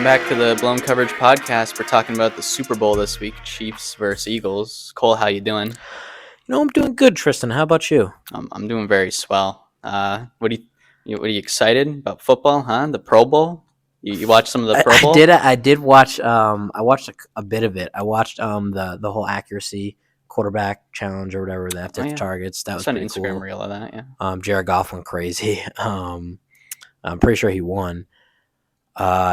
Welcome back to the Blown Coverage Podcast. We're talking about the Super Bowl this week, Chiefs versus Eagles. Cole, how you doing? I'm doing good, Tristan. How about you? I'm doing very swell. What are you excited about football? Huh? The Pro Bowl? You watched some of the Pro Bowl? I did watch. I watched a bit of it. I watched the whole accuracy quarterback challenge or whatever the after targets. That was an pretty Instagram cool. reel of that. Yeah. Jared Goff went crazy. I'm pretty sure he won.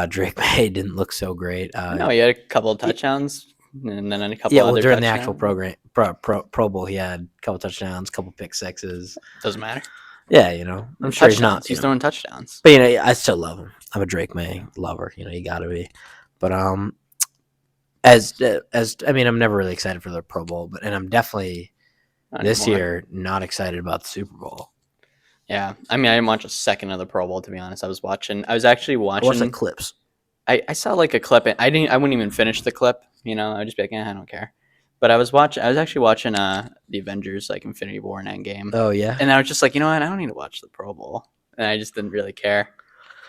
Drake May didn't look so great. No, he had a couple of touchdowns, and then a couple other during touchdowns. the actual program Pro Bowl, he had a couple touchdowns, a couple pick sixes. Doesn't matter. Yeah, I'm sure he's not. He's throwing touchdowns. But I still love him. I'm a Drake May lover. You gotta be. But I'm never really excited for the Pro Bowl, and I'm definitely this year not excited about the Super Bowl. Yeah, I didn't watch a second of the Pro Bowl, to be honest. I was actually watching. I watched the clips. I saw like a clip. I wouldn't even finish the clip. I'd just be like, I don't care. But I was actually watching the Avengers, like Infinity War and Endgame. Oh yeah. And I was just like, you know what? I don't need to watch the Pro Bowl, and I just didn't really care.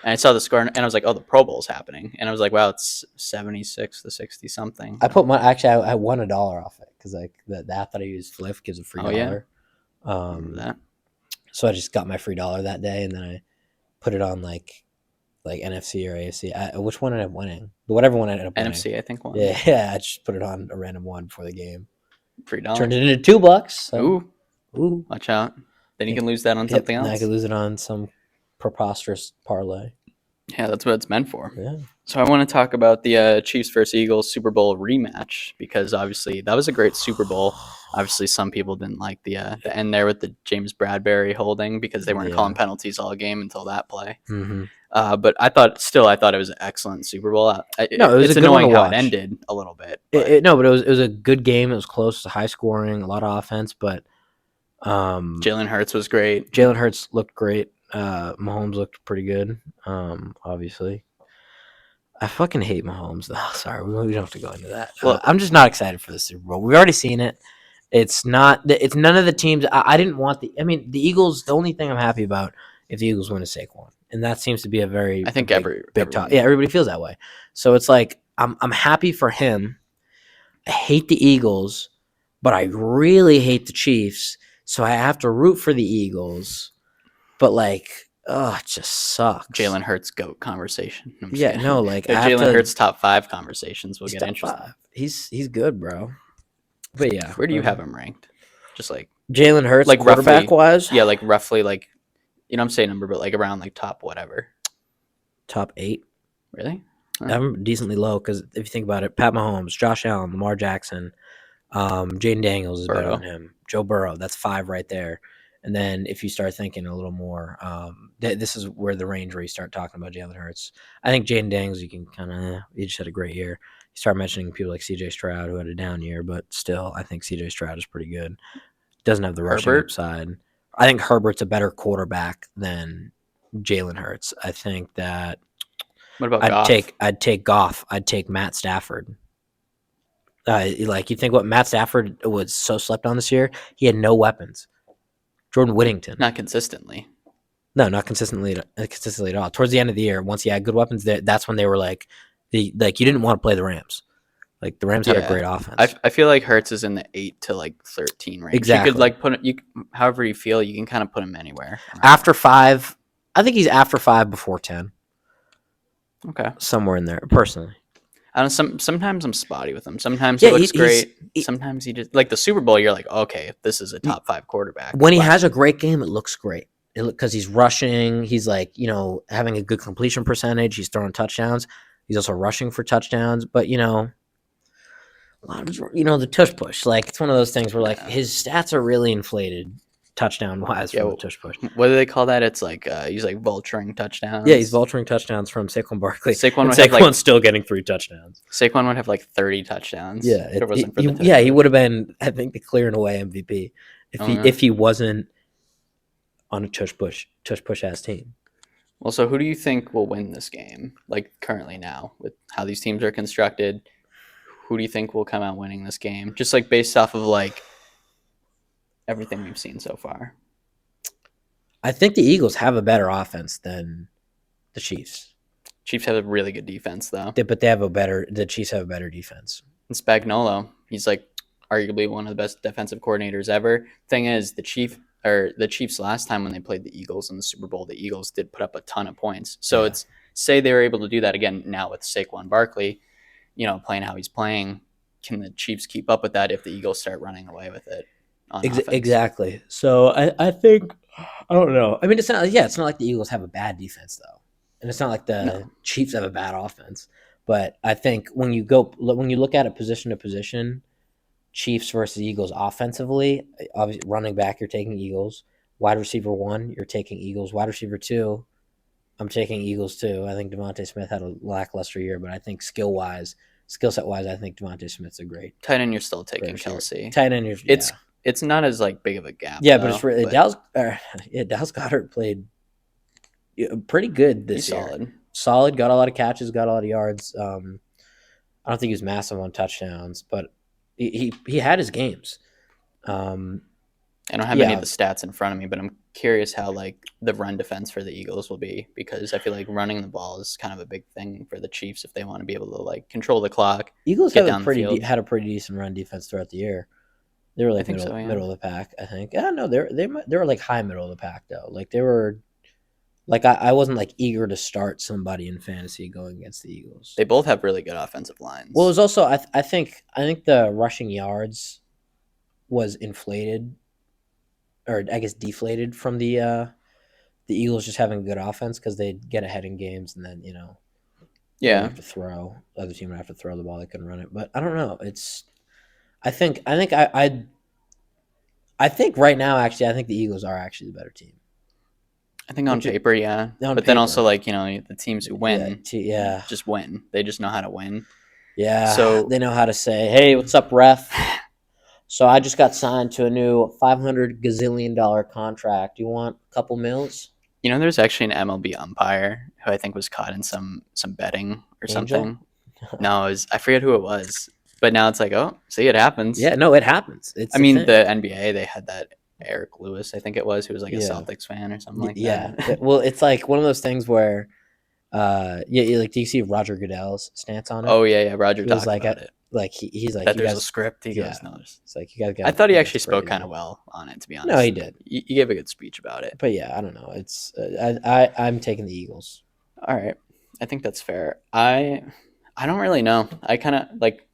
And I saw the score, and I was like, oh, the Pro Bowl's happening, and I was like, wow, it's 76 to 60 something. I put I won $1 off it because like the app that I use, Fliff, gives a free $1. That. So I just got my free $1 that day, and then I put it on like NFC or AFC. Which one ended up winning? Whatever one ended up winning. NFC, I think, won. Yeah. I just put it on a random one before the game. $3. Turned it into $2. So. Ooh. Watch out. Then you can lose that on something else. I could lose it on some preposterous parlay. Yeah, that's what it's meant for. Yeah. So I want to talk about the Chiefs versus Eagles Super Bowl rematch, because obviously that was a great Super Bowl. Obviously, some people didn't like the end there with the James Bradbury holding, because they weren't calling penalties all game until that play. Mm-hmm. But I thought it was an excellent Super Bowl. It was it's annoying how it ended a little bit. But it was a good game. It was close. It was high scoring, a lot of offense, but Jalen Hurts was great. Jalen Hurts looked great. Mahomes looked pretty good. Obviously. I fucking hate Mahomes, though. Sorry, we don't have to go into that. I'm just not excited for the Super Bowl. We've already seen it. It's none of the teams. I didn't want the Eagles. The only thing I'm happy about if the Eagles win is Saquon, and that seems to be a very big talk. Yeah, everybody feels that way. So it's like I'm happy for him. I hate the Eagles, but I really hate the Chiefs. So I have to root for the Eagles, but it just sucks. Jalen Hurts GOAT conversation. Jalen Hurts top 5 conversations will get interesting. 5. He's good, bro. But yeah, where do you have him ranked? Just like Jalen Hurts, like quarterback wise. Yeah, like roughly, like I'm saying number, but like around like top whatever. Top 8. Really? I'm decently low because if you think about it, Pat Mahomes, Josh Allen, Lamar Jackson, Jaden Daniels is better than him. Joe Burrow, that's 5 right there. And then if you start thinking a little more, this is where the range where you start talking about Jalen Hurts. I think Jaden Daniels, he just had a great year. You start mentioning people like C.J. Stroud, who had a down year, but still, I think C.J. Stroud is pretty good. Doesn't have the rushing upside. I think Herbert's a better quarterback than Jalen Hurts. I think that. What about Goff? I'd take Goff. I'd take Matt Stafford. You think what Matt Stafford was so slept on this year? He had no weapons. Jordan Whittington. Not consistently. No, not consistently at all. Towards the end of the year, once he had good weapons, that's when they were you didn't want to play the Rams. Like the Rams had a great offense. I feel like Hurts is in the 8 to 13 range. Exactly. You could put it, however you feel, you can kind of put him anywhere. After 5, I think he's after 5 before 10. Okay. Somewhere in there, personally. I don't know, sometimes I'm spotty with him. Sometimes he looks great. Sometimes he just, like the Super Bowl, you're like, okay, this is a top 5 quarterback. When he has a great game, it looks great. Because he's rushing. He's having a good completion percentage. He's throwing touchdowns. He's also rushing for touchdowns. But, a lot of, the tush push. It's one of those things where, his stats are really inflated touchdown-wise from the tush push. What do they call that? It's he's vulturing touchdowns. Yeah, he's vulturing touchdowns from Saquon Barkley. Saquon's still getting 3 touchdowns. Saquon would have 30 touchdowns. Yeah, if it wasn't for he would have been, I think, the clear and away MVP if he wasn't on a tush push ass team. Well, so who do you think will win this game? Currently now, with how these teams are constructed, who do you think will come out winning this game? Just based off of everything we've seen so far. I think the Eagles have a better offense than the Chiefs. Chiefs have a really good defense though. But the Chiefs have a better defense. And Spagnuolo, he's like arguably one of the best defensive coordinators ever. Thing is, the Chiefs last time when they played the Eagles in the Super Bowl, the Eagles did put up a ton of points. So it's say they were able to do that again now with Saquon Barkley, playing how he's playing. Can the Chiefs keep up with that if the Eagles start running away with it on offense? Exactly. So I think I don't know. I mean, it's not like the Eagles have a bad defense though, and it's not like the Chiefs have a bad offense. But I think when you look at it position to position, Chiefs versus Eagles offensively, obviously running back, you're taking Eagles. Wide receiver 1, you're taking Eagles. Wide receiver 2, I'm taking Eagles too. I think Devontae Smith had a lackluster year, but I think skill set wise, I think Devontae Smith's a great. Tight end, you're still taking Kelsey. Tight end, it's not as like big of a gap. Yeah, but it's really Dallas Goedert played pretty good this year. Solid, got a lot of catches, got a lot of yards. I don't think he was massive on touchdowns, but he had his games. I don't have any of the stats in front of me, but I'm curious how like the run defense for the Eagles will be, because I feel like running the ball is kind of a big thing for the Chiefs if they want to be able to like control the clock. Eagles had a pretty decent run defense throughout the year. They were like middle of the pack, I think. Yeah, no, they were like high middle of the pack though. Like they were. Like I wasn't like eager to start somebody in fantasy going against the Eagles. They both have really good offensive lines. Well, it was also I think the rushing yards was inflated, or I guess deflated from the Eagles just having a good offense because they get ahead in games and then they have to throw. The other team would have to throw the ball. They couldn't run it, but I don't know. I think right now actually I think the Eagles are actually the better team. I think on paper, yeah. But then also, like, the teams who win just win. They just know how to win. Yeah. So they know how to say, hey, what's up, ref? So I just got signed to a new $500 gazillion contract. You want a couple mils? There's actually an MLB umpire who I think was caught in some betting or something. No, I forget who it was. But now it's like, oh, see, it happens. Yeah, no, it happens. The NBA, they had that Eric Lewis, I think it was, who was like a Celtics fan or something like that. Yeah. Well, it's like one of those things where, like, do you see Roger Goodell's stance on it? Oh, yeah. Roger talked about it. Like, he's like, that there's a script. He goes, no. It's like, you guys got. I thought he actually spoke kind of well on it, to be honest. No, he did. He gave a good speech about it. But yeah, I don't know. It's I'm taking the Eagles. All right. I think that's fair. I don't really know. I kind of like.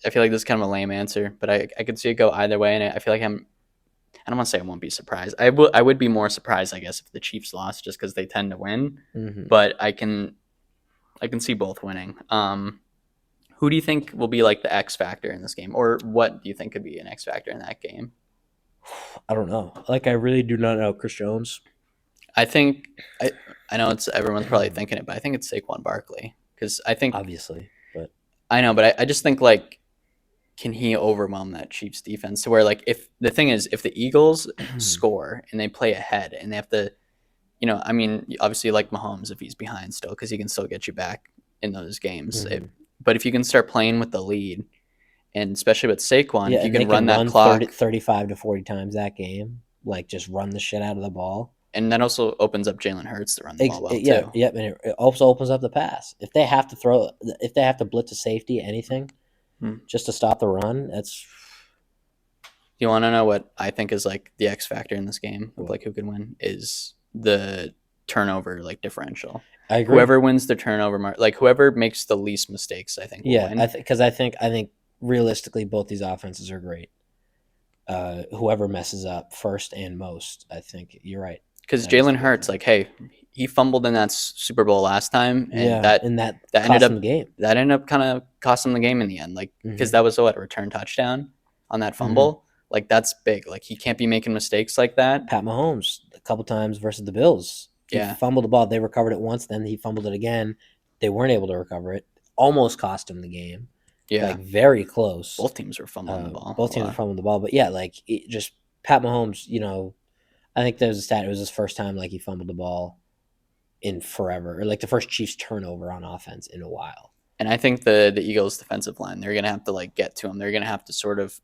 I feel like this is kind of a lame answer, but I could see it go either way, and I feel like I don't want to say I won't be surprised. I would be more surprised, I guess, if the Chiefs lost, just because they tend to win. Mm-hmm. But I can see both winning. Who do you think will be like the X factor in this game, or what do you think could be an X factor in that game? I don't know. Like, I really do not know. Chris Jones. I think I know everyone's probably thinking it, but I think it's Saquon Barkley, because I think obviously, but I know, but I just think like. Can he overwhelm that Chiefs defense to where, like, if the thing is, if the Eagles score and they play ahead and they have to, obviously like Mahomes if he's behind still, because he can still get you back in those games. Mm-hmm. But if you can start playing with the lead, and especially with Saquon, if you can run that clock 35 to 40 times that game, like just run the shit out of the ball. And that also opens up Jalen Hurts to run the ball well, too. Yeah, and it also opens up the pass. If they have to blitz a safety, anything, just to stop the run, that's. You want to know what I think is like the X factor in this game of like who could win is the turnover like differential. I agree. Whoever wins the turnover, like whoever makes the least mistakes, I think. Will win. Because I think realistically both these offenses are great. Whoever messes up first and most, I think you're right. Because Jalen Hurts, like, hey, he fumbled in that Super Bowl last time, and that ended up the game. That ended up kind of costing them the game in the end, like because that was a return touchdown on that fumble. Mm-hmm. Like that's big. Like he can't be making mistakes like that. Pat Mahomes a couple times versus the Bills. He fumbled the ball. They recovered it once, then he fumbled it again. They weren't able to recover it. Almost cost him the game. Yeah, like very close. Both teams were fumbling the ball. But yeah, like just Pat Mahomes. I think there's a stat. It was his first time like he fumbled the ball in forever, or like the first Chiefs turnover on offense in a while. And I think the Eagles' defensive line, they're gonna have to like get to him. They're gonna have to sort of.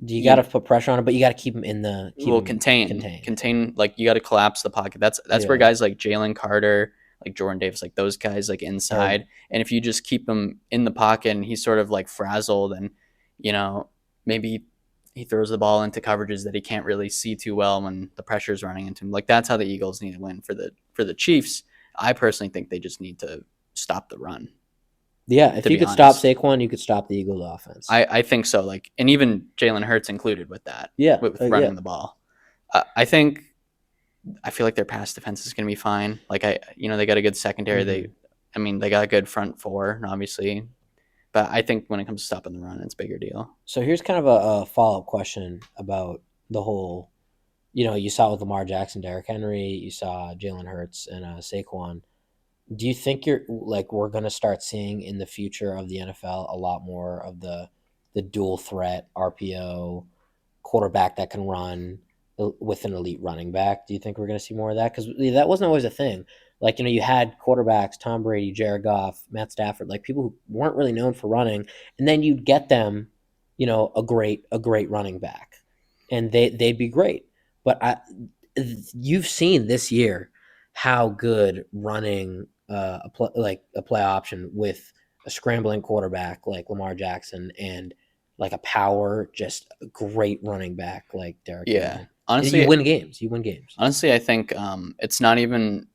You got to put pressure on him, but you got to keep him in the. Contain. Like you got to collapse the pocket. That's where guys like Jalen Carter, like Jordan Davis, like those guys like inside. And if you just keep him in the pocket and he's sort of like frazzled and, maybe he throws the ball into coverages that he can't really see too well when the pressure's running into him. Like that's how the Eagles need to win. For the Chiefs, I personally think they just need to stop the run. Yeah, if you could stop Saquon, you could stop the Eagles' offense. I think so. Like, and even Jalen Hurts included with that. Yeah, with running the ball. I feel like their pass defense is going to be fine. Like they got a good secondary. They got a good front four, obviously. But I think when it comes to stopping the run, it's a bigger deal. So here's kind of a follow-up question about the whole, you saw with Lamar Jackson, Derrick Henry, you saw Jalen Hurts and Saquon. Do you think we're going to start seeing in the future of the NFL a lot more of the dual threat RPO quarterback that can run with an elite running back? Do you think we're going to see more of that? Because that wasn't always a thing. Like, you had quarterbacks, Tom Brady, Jared Goff, Matt Stafford, like people who weren't really known for running, and then you'd get them, a great running back, and they'd be great. But you've seen this year how good running a play option with a scrambling quarterback like Lamar Jackson and like a power, just a great running back like Derrick Henry. Honestly, you win games. Honestly, I think it's not even.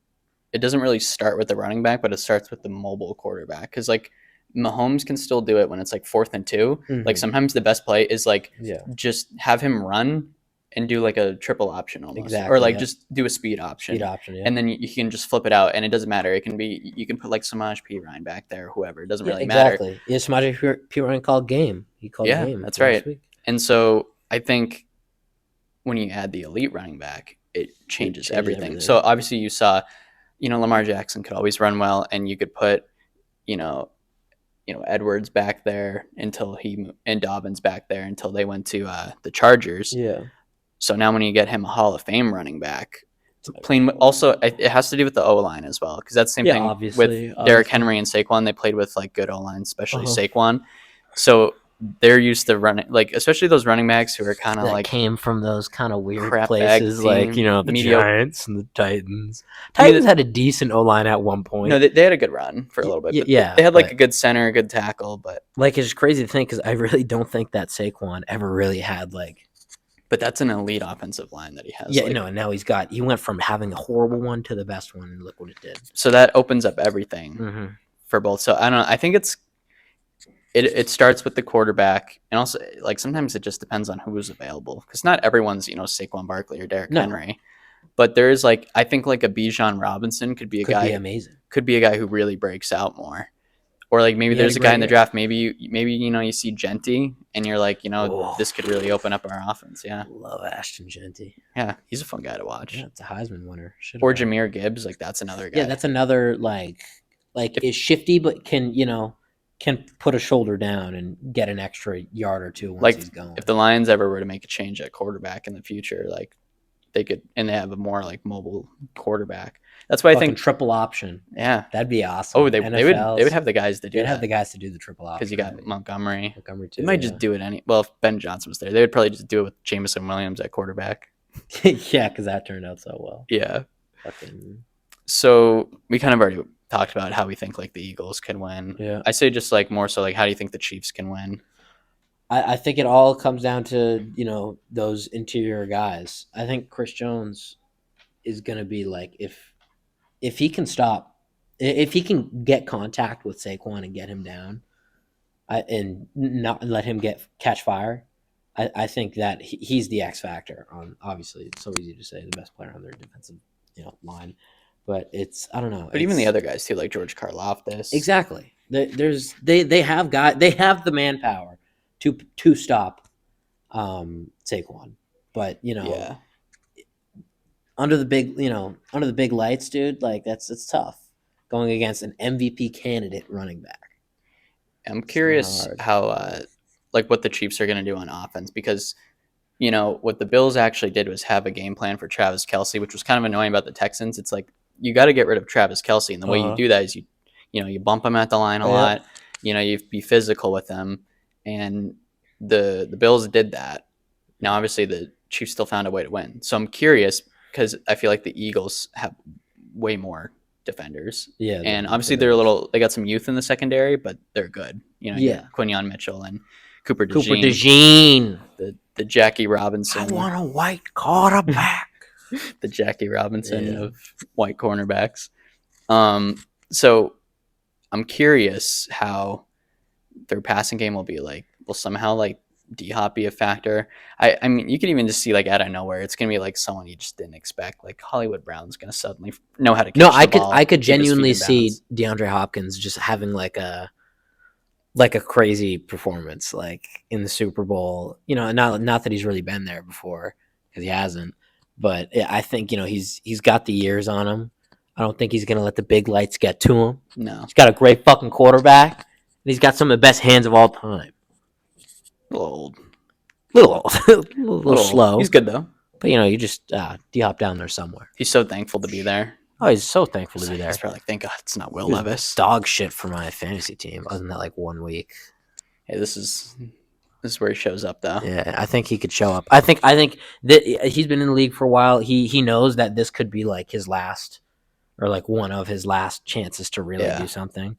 It doesn't really start with the running back, but it starts with the mobile quarterback. Because like Mahomes can still do it when it's like 4th and 2. Mm-hmm. Like sometimes the best play is like just have him run and do like a triple option almost, exactly, or like just do a speed option, and then you can just flip it out, and it doesn't matter. It can be you can put like Samaj P. Ryan back there, whoever. It doesn't really matter. Exactly. Yeah, Samaj P. Ryan called game. He called game. That's right. And so I think when you add the elite running back, it changes everything. So obviously you saw, Lamar Jackson could always run well, and you could put, Edwards back there and Dobbins back there until they went to the Chargers. Yeah. So now when you get him a Hall of Fame running back, also it has to do with the O-line as well, because that's the same thing with Derrick Henry and Saquon. They played with like good O-line, especially Saquon. So they're used to running, like especially those running backs who are kind of like came from those kind of weird places, like the Giants and the Titans. Had a decent O-line at one point. No, they had a good run for a little bit. Yeah, they had like a good center, a good tackle, but like it's crazy to think because I really don't think that Saquon ever really had like. But that's an elite offensive line that he has. Yeah, and now he went from having a horrible one to the best one, and look what it did. So that opens up everything for both. So I don't know. I think it starts with the quarterback, and also like sometimes it just depends on who's available, because not everyone's Saquon Barkley or Derrick Henry, but there is like I think like a Bijan Robinson could be amazing. Could be a guy who really breaks out more. Or like maybe there's a guy in the draft. Maybe you see Genty, and you're like, this could really open up our offense. Yeah, love Ashton Genty. Yeah, he's a fun guy to watch. Yeah, it's a Heisman winner. Or Jahmyr Gibbs, like that's another guy. Yeah, that's another is shifty, but can put a shoulder down and get an extra yard or two once he's going. If the Lions ever were to make a change at quarterback in the future, like they could, and they have a more like mobile quarterback. That's why I think triple option. Yeah, that'd be awesome. Oh, they would have the guys to do. They'd have the guys to do the triple option because you got Montgomery. Too. They might just do it Well, if Ben Johnson was there, they would probably just do it with Jameson Williams at quarterback. Yeah, because that turned out so well. Yeah. So we kind of already talked about how we think like the Eagles can win. Yeah. I say just like more so like how do you think the Chiefs can win? I think it all comes down to those interior guys. I think Chris Jones is going to be like if he can get contact with Saquon and get him down, and not let him catch fire, I think that he's the X factor. On obviously, it's so easy to say the best player on their defensive line, but I don't know. But even the other guys too, like George Karlaftis. Exactly. They have the manpower to stop Saquon, but yeah. Under the big lights, dude, like it's tough going against an MVP candidate running back. I'm curious how what the Chiefs are going to do on offense, because what the Bills actually did was have a game plan for Travis Kelce, which was kind of annoying about the Texans. It's like you got to get rid of Travis Kelce, and the way you do that is you bump him at the line a lot. You be physical with him, and the Bills did that. Now, obviously, the Chiefs still found a way to win. So I'm curious, because I feel like the Eagles have way more defenders. Yeah, And obviously they got some youth in the secondary, but they're good. You Yeah. Quinyon Mitchell and Cooper DeJean. The Jackie Robinson. I want a white quarterback. The Jackie Robinson of white cornerbacks. So I'm curious how their passing game will be like. Will somehow like D-Hop be a factor? I mean, you can even just see like out of nowhere, it's gonna be like someone you just didn't expect. Like Hollywood Brown's gonna suddenly know how to catch the ball. I could genuinely see DeAndre Hopkins just having like a crazy performance, like in the Super Bowl. Not that he's really been there before because he hasn't. But I think he's got the years on him. I don't think he's gonna let the big lights get to him. No, he's got a great fucking quarterback, and he's got some of the best hands of all time. A little old. A little slow. He's good though. But you just D-Hop down there somewhere. He's so thankful to be there. Oh, he's so thankful to be there. He's probably like, thank God it's not Will Levis. Dog shit for my fantasy team. Other than that, like 1 week. Hey, this is where he shows up though. Yeah, I think he could show up. I think that he's been in the league for a while. He knows that this could be like his last, or like one of his last chances to really do something.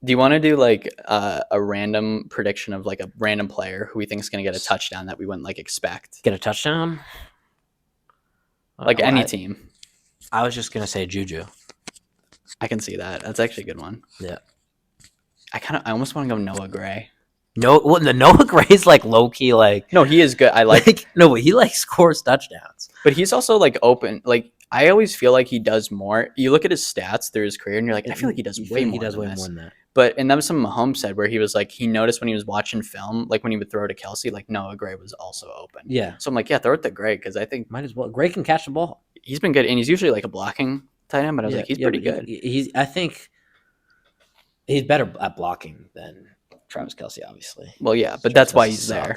Do you want to do like a random prediction of like a random player who we think is going to get a touchdown that we wouldn't like expect? Get a touchdown? Like any team. I was just going to say Juju. I can see that. That's actually a good one. Yeah. I almost want to go Noah Gray. The Noah Gray's like low key like. No, he is good. I like no, but he like scores touchdowns. But he's also like open. Like I always feel like he does more. You look at his stats through his career, and you're like, I feel like he does way more. He does way more than that. But and that was something Mahomes said, where he was like, he noticed when he was watching film, like when he would throw to Kelsey, like Noah Gray was also open. Yeah. So I'm like, yeah, throw it to Gray because I think might as well. Gray can catch the ball. He's been good, and he's usually like a blocking tight end. But I was like, he's pretty good. I think he's better at blocking than Travis Kelsey, obviously. Well, yeah, but that's why he's there.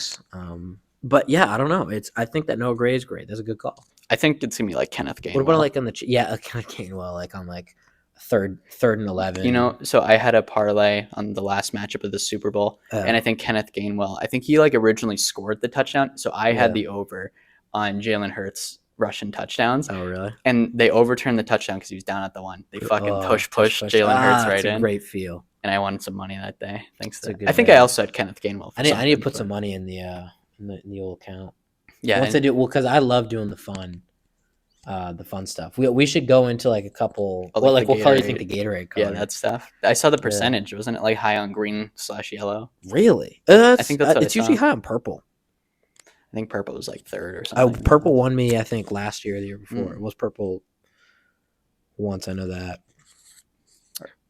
But yeah, I don't know. I think that Noah Gray is great. That's a good call. I think it's gonna be like Kenneth Gainwell. What about like on the Kenneth Gainwell, like on like third and 11? So I had a parlay on the last matchup of the Super Bowl, and I think Kenneth Gainwell. I think he like originally scored the touchdown, so I had the over on Jalen Hurts rushing touchdowns. Oh, really? And they overturned the touchdown because he was down at the one. They fucking push Jalen Hurts right in. Great feel. And I won some money that day. Thanks to I think I also had Kenneth Gainwell. I need to put some money in the old account. Yeah. Once I do, because I love doing the fun stuff. We should go into like a couple. What color do you think the Gatorade color? Yeah, that stuff. I saw the percentage. Wasn't it like high on green/yellow? Really? I think that's what it's usually high on purple. I think purple was like third or something. Purple won me, I think, last year or the year before. It was purple once. I know that.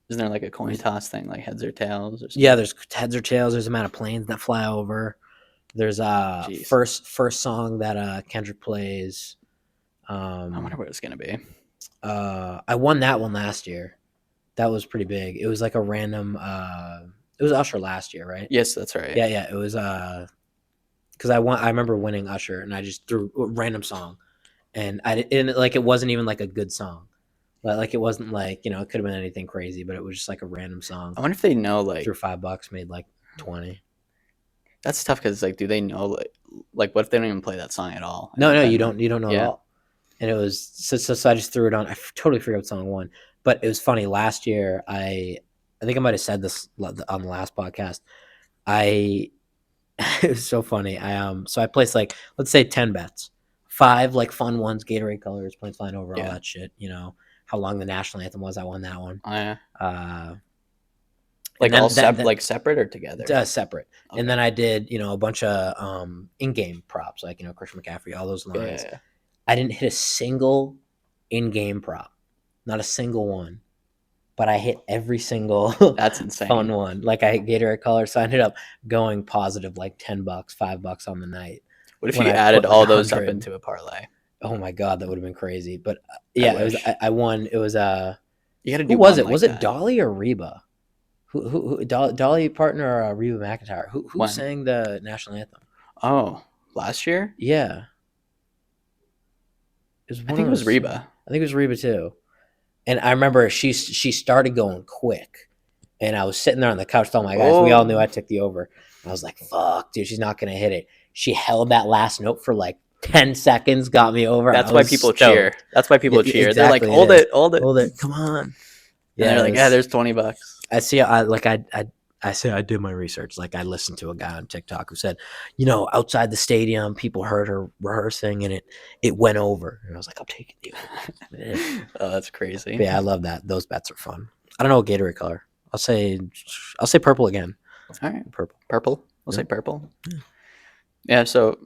Isn't there like a coin toss thing, like heads or tails? Or something? Yeah, there's heads or tails. There's the amount of planes that fly over. There's first song that Kendrick plays. I wonder what it's gonna be. I won that one last year. That was pretty big. It was like a random. It was Usher last year, right? Yes, that's right. Yeah. It was because I remember winning Usher, and I just threw a random song, and it wasn't even like a good song. Like it wasn't like it could have been anything crazy, but it was just like a random song. I wonder if they know like threw $5, made like 20. That's tough because like, do they know like what if they don't even play that song at all? No, you don't know at all. And it was so I just threw it on. I totally forgot what song won, but it was funny. Last year, I think I might have said this on the last podcast. it was so funny. So I placed like, let's say 10 bets, 5 like fun ones, Gatorade colors, planes flying over, all that shit. How long the national anthem was. I won that one. Oh, yeah. Like like separate or together? Separate. Okay. And then I did, a bunch of in-game props, like Christian McCaffrey, all those lines. Yeah. I didn't hit a single in-game prop, not a single one, but I hit every single that's insane fun one. Like I hit Gatorade color, so I ended up going positive like $10, $5 on the night. What if you added all those up into a parlay? Oh my god, that would have been crazy. But yeah, I won. It was you got to do. Who was it? Was it Dolly or Reba? Who Dolly Parton or Reba McEntire? Who sang the national anthem? Oh, last year? Yeah. I think it was Reba. I think it was Reba too. And I remember she started going quick. And I was sitting there on the couch telling my guys, we all knew I took the over. And I was like, fuck, dude, she's not going to hit it. She held that last note for like 10 seconds, got me over. That's why people cheer. That's why people cheer. Exactly, they're like, hold it. Come on. And they're like, there's $20. I see. I say I did my research. Like I listened to a guy on TikTok who said, outside the stadium, people heard her rehearsing and it went over. And I was like, I'm taking you. Oh, that's crazy. But yeah, I love that. Those bets are fun. I don't know what Gatorade color. I'll say purple again. All right, purple. We'll say purple. Yeah. So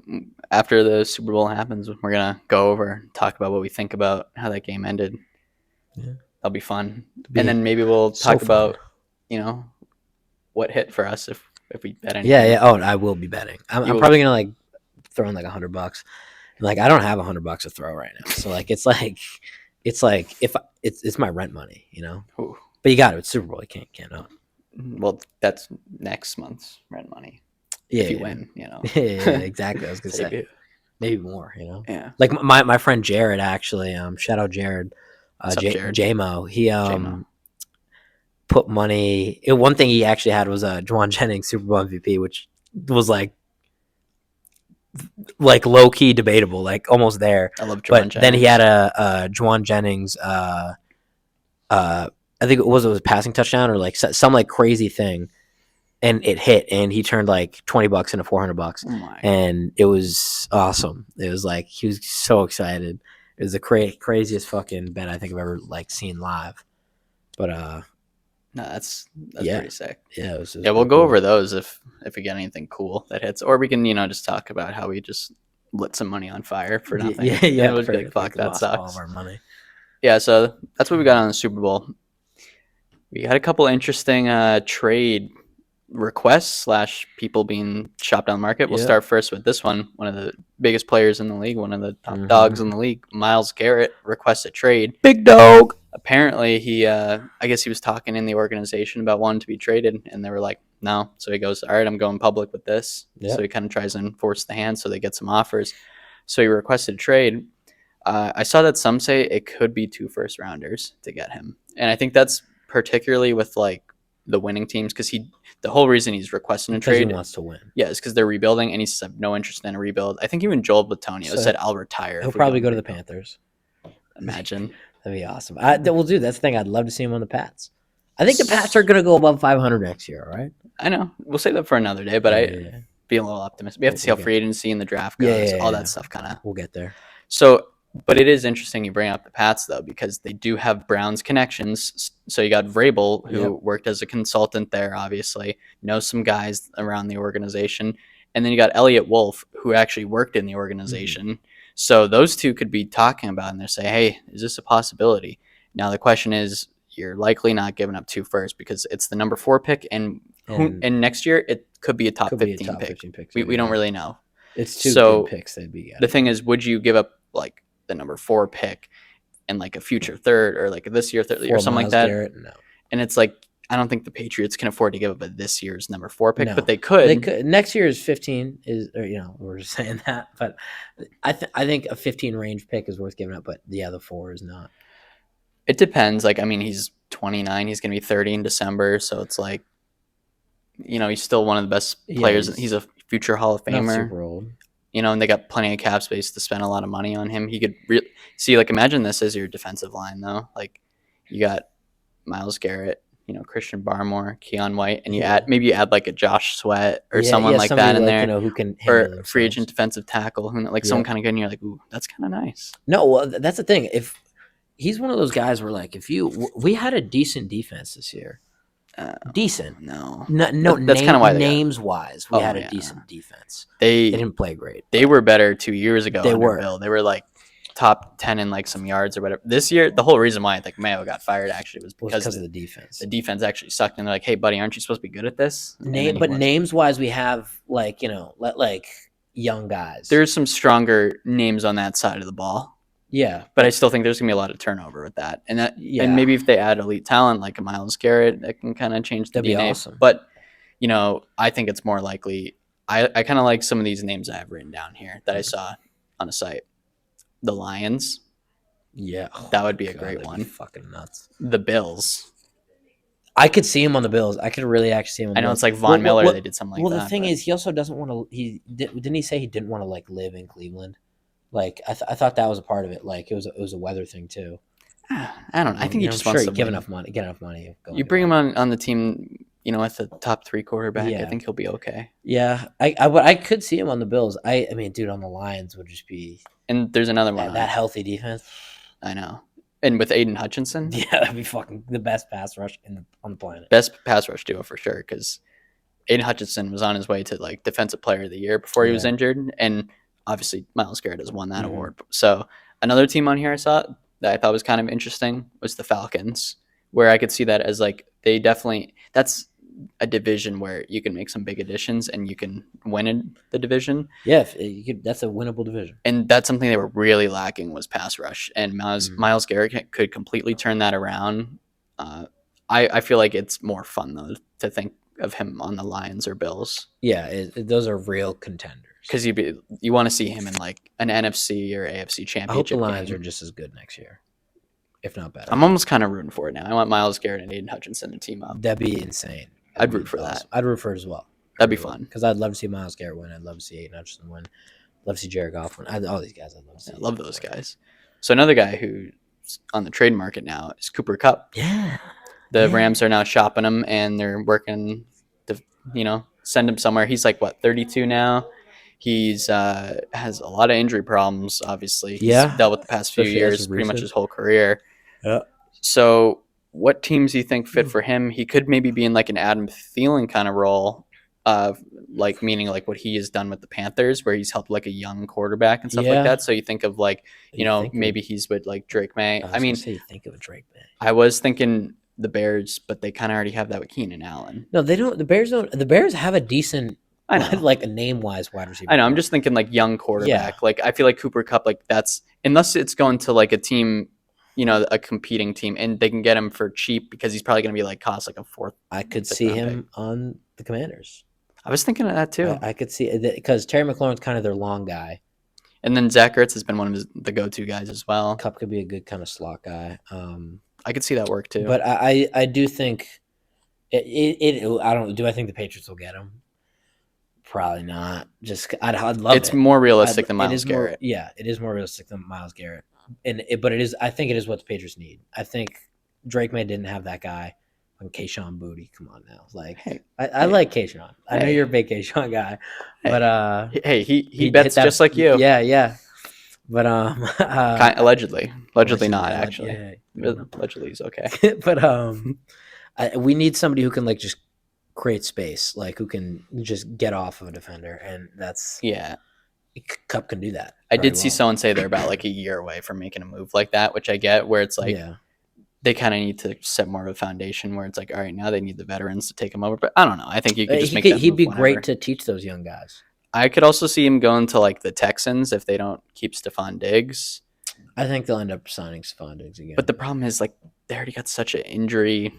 after the Super Bowl happens, we're gonna go over and talk about what we think about how that game ended. Yeah, that'll be fun. And then maybe we'll talk about, what hit for us if we bet anything. Yeah. Oh, I will be betting. I'm probably gonna throw in $100. Like I don't have $100 to throw right now, so it's if it's my rent money, Ooh. But you got it. It's Super Bowl. You can't not. Well, that's next month's rent money. Yeah, if you win, Yeah, exactly. I was gonna say maybe more. Yeah. Like my friend Jared actually. Shout out Jared. Jared? JMO. He put money. One thing he actually had was Juwan Jennings Super Bowl MVP, which was like low key debatable, like almost there. I love Juwan Jennings. Then he had a Juwan Jennings. I think it was a passing touchdown or some crazy thing, and it hit, and he turned $20 into $400, and it was awesome. It was he was so excited. It was the craziest fucking bet I think I've ever seen live. But no, that's pretty sick. Yeah, we'll go over those if we get anything cool that hits, or we can just talk about how we just lit some money on fire for nothing. Yeah. We'll be fuck, that sucks. All of our money. Yeah, so that's what we got on the Super Bowl. We had a couple interesting trade requests / people being shopped on the market. We'll start first with this one. One of the biggest players in the league, one of the top dogs in the league, Myles Garrett, requests a trade. Big dog. Apparently, he I guess he was talking in the organization about wanting to be traded, and they were like, no. So he goes, all right, I'm going public with this. Yep. So he kind of tries to enforce the hand so they get some offers. So he requested a trade. I saw that some say it could be 2 first-rounders to get him. And I think that's particularly with the winning teams, because the whole reason he's requesting a trade, he wants to win. Yeah, is because they're rebuilding, and he says no interest in a rebuild. I think even Joel Batonio said I'll retire. He'll probably go to the Panthers. Imagine. That'd be awesome. Well, dude, that's the thing. I'd love to see him on the Pats. I think the Pats are going to go above 500 next year, all right? I know. We'll save that for another day, but I'd be a little optimistic. We have to see how free agency and the draft goes, all that stuff kind of. We'll get there. So, but it is interesting you bring up the Pats, though, because they do have Browns connections. So you got Vrabel, who worked as a consultant there, obviously, knows some guys around the organization. And then you got Elliot Wolf, who actually worked in the organization. Mm-hmm. So those two could be talking about, and they say, hey, is this a possibility? Now, the question is, you're likely not giving up 2 first because it's the number 4 pick. And next year, it could be a top 15 pick. We don't really know. It's 2 good picks they'd be. The thing is, would you give up the number 4 pick and a future third or this year third or something like that? Garrett, no. And it's I don't think the Patriots can afford to give up this year's number 4 pick, but they could. They could. Next year's 15 is, we're just saying that, but I think a 15 range pick is worth giving up, but the other 4 is not. It depends. He's 29. He's going to be 30 in December, so it's he's still one of the best players. He's a future Hall of Famer. Not super old. And they got plenty of cap space to spend a lot of money on him. He could see, imagine this as your defensive line, though. You got Myles Garrett, Christian Barmore, Keon White, and you add a Josh Sweat or someone like that in there, who can or free agent defensive tackle, who someone kind of good, and you're ooh, that's kind of nice. No, well, that's the thing. If he's one of those guys where we had a decent defense this year. Decent. No. That's kind of why names wise, we had a decent defense. They didn't play great. They were better 2 years ago. They were. Bill. They were top 10 in some yards or whatever. This year, the whole reason why I think Mayo got fired actually was because of the defense. The defense actually sucked, and they're hey, buddy, aren't you supposed to be good at this? But names wise, we have young guys. There's some stronger names on that side of the ball. Yeah, but I still think there's gonna be a lot of turnover with that, and and maybe if they add elite talent like a Myles Garrett, that can kind of change the That'd DNA. Be awesome. But I think it's more likely. I kind of like some of these names I have written down here that I saw on a site. The Lions, that would be a great one. Fucking nuts. The Bills. I could see him on the Bills. I could really actually see him. On I know it's Von Miller. They did something like that. Well, the thing is, he also doesn't want to. Didn't he say he didn't want to live in Cleveland? I thought that was a part of it. It was a weather thing too. I don't know. I think he I'm just sure wants you to get win. enough money. Get enough money. You bring him on the team, with the top 3 quarterback. I Yeah. think he'll be okay. Yeah, I could see him on the Bills. I mean, dude, on the Lions would just be And there's another one. that healthy defense. I know. And with Aiden Hutchinson, Yeah, that'd be fucking the best pass rush on the planet. best pass rush duo for sure. Because Aiden Hutchinson was on his way to like Defensive Player of the Year before he was injured, and obviously Myles Garrett has won that award. So another team on here I saw that I thought was kind of interesting was the Falcons, where I could see that as like that's a division where you can make some big additions and you can win in the division. Yeah, that's a winnable division. And that's something they were really lacking was pass rush. And Myles Garrett could completely turn that around. I feel like it's more fun though to think of him on the Lions or Bills. Yeah, those are real contenders. Because you want to see him in like an NFC or AFC championship. I hope the Lions game. are just as good next year, if not better. I'm almost kind of rooting for it now. I want Myles Garrett and Aiden Hutchinson to team up. That'd be insane. I'd root for that. I'd root for it as well. That'd be fun. Because I'd love to see Myles Garrett win. I'd love to see Aiden Hutchinson win. I'd love to see Jared Goff win. All these guys I'd love to see. I love those guys. So another guy who's on the trade market now is Cooper Kupp. Yeah. The Rams are now shopping him, and they're working to, send him somewhere. He's like, 32 now? He's has a lot of injury problems, obviously. He's dealt with the past few years, pretty much his whole career. Yeah. So what teams do you think fit for him? He could maybe be in like an Adam Thielen kind of role, like meaning like what he has done with the Panthers, where he's helped like a young quarterback and stuff like that. So you think of like, maybe he's with like Drake May. I mean, you think of a Drake May. I was thinking the Bears, but they kind of already have that with Keenan Allen. No, they don't. The Bears don't. The Bears have a decent, I know, like a name-wise wide receiver. I know. I'm just thinking like young quarterback. Yeah. Like I feel like Cooper Kupp, like that's unless it's going to like a team, a competing team, and they can get him for cheap because he's probably going to be like cost like a fourth. I could see him on the Commanders. I was thinking of that too. I could see it because Terry McLaurin's kind of their long guy. And then Zach Ertz has been one of the go-to guys as well. Kupp could be a good kind of slot guy. I could see that work too. But I do think I don't. Do I think the Patriots will get him? Probably not. Just I'd love it. It's more realistic than Myles Garrett. It is more realistic than Myles Garrett. But it is. I think it is what the Patriots need. I think Drake May didn't have that guy. On Kayshon Boutte, come on now. Like I like Kayshon. I know you're a big Kayshon guy, but he bets just like you. Yeah. But allegedly not actually. Allegedly is okay. But we need somebody who can like just create space, like who can just get off of a defender, and that's Kupp can do that. I did see someone say they're about like a year away from making a move like that, which I get. Where it's like they kind of need to set more of a foundation. Where it's like, all right, now they need the veterans to take them over. But I don't know. I think you could just make. He'd be great to teach those young guys. I could also see him going to like the Texans if they don't keep Stephon Diggs. I think they'll end up signing Stephon Diggs again. But the problem is like they already got such an injury.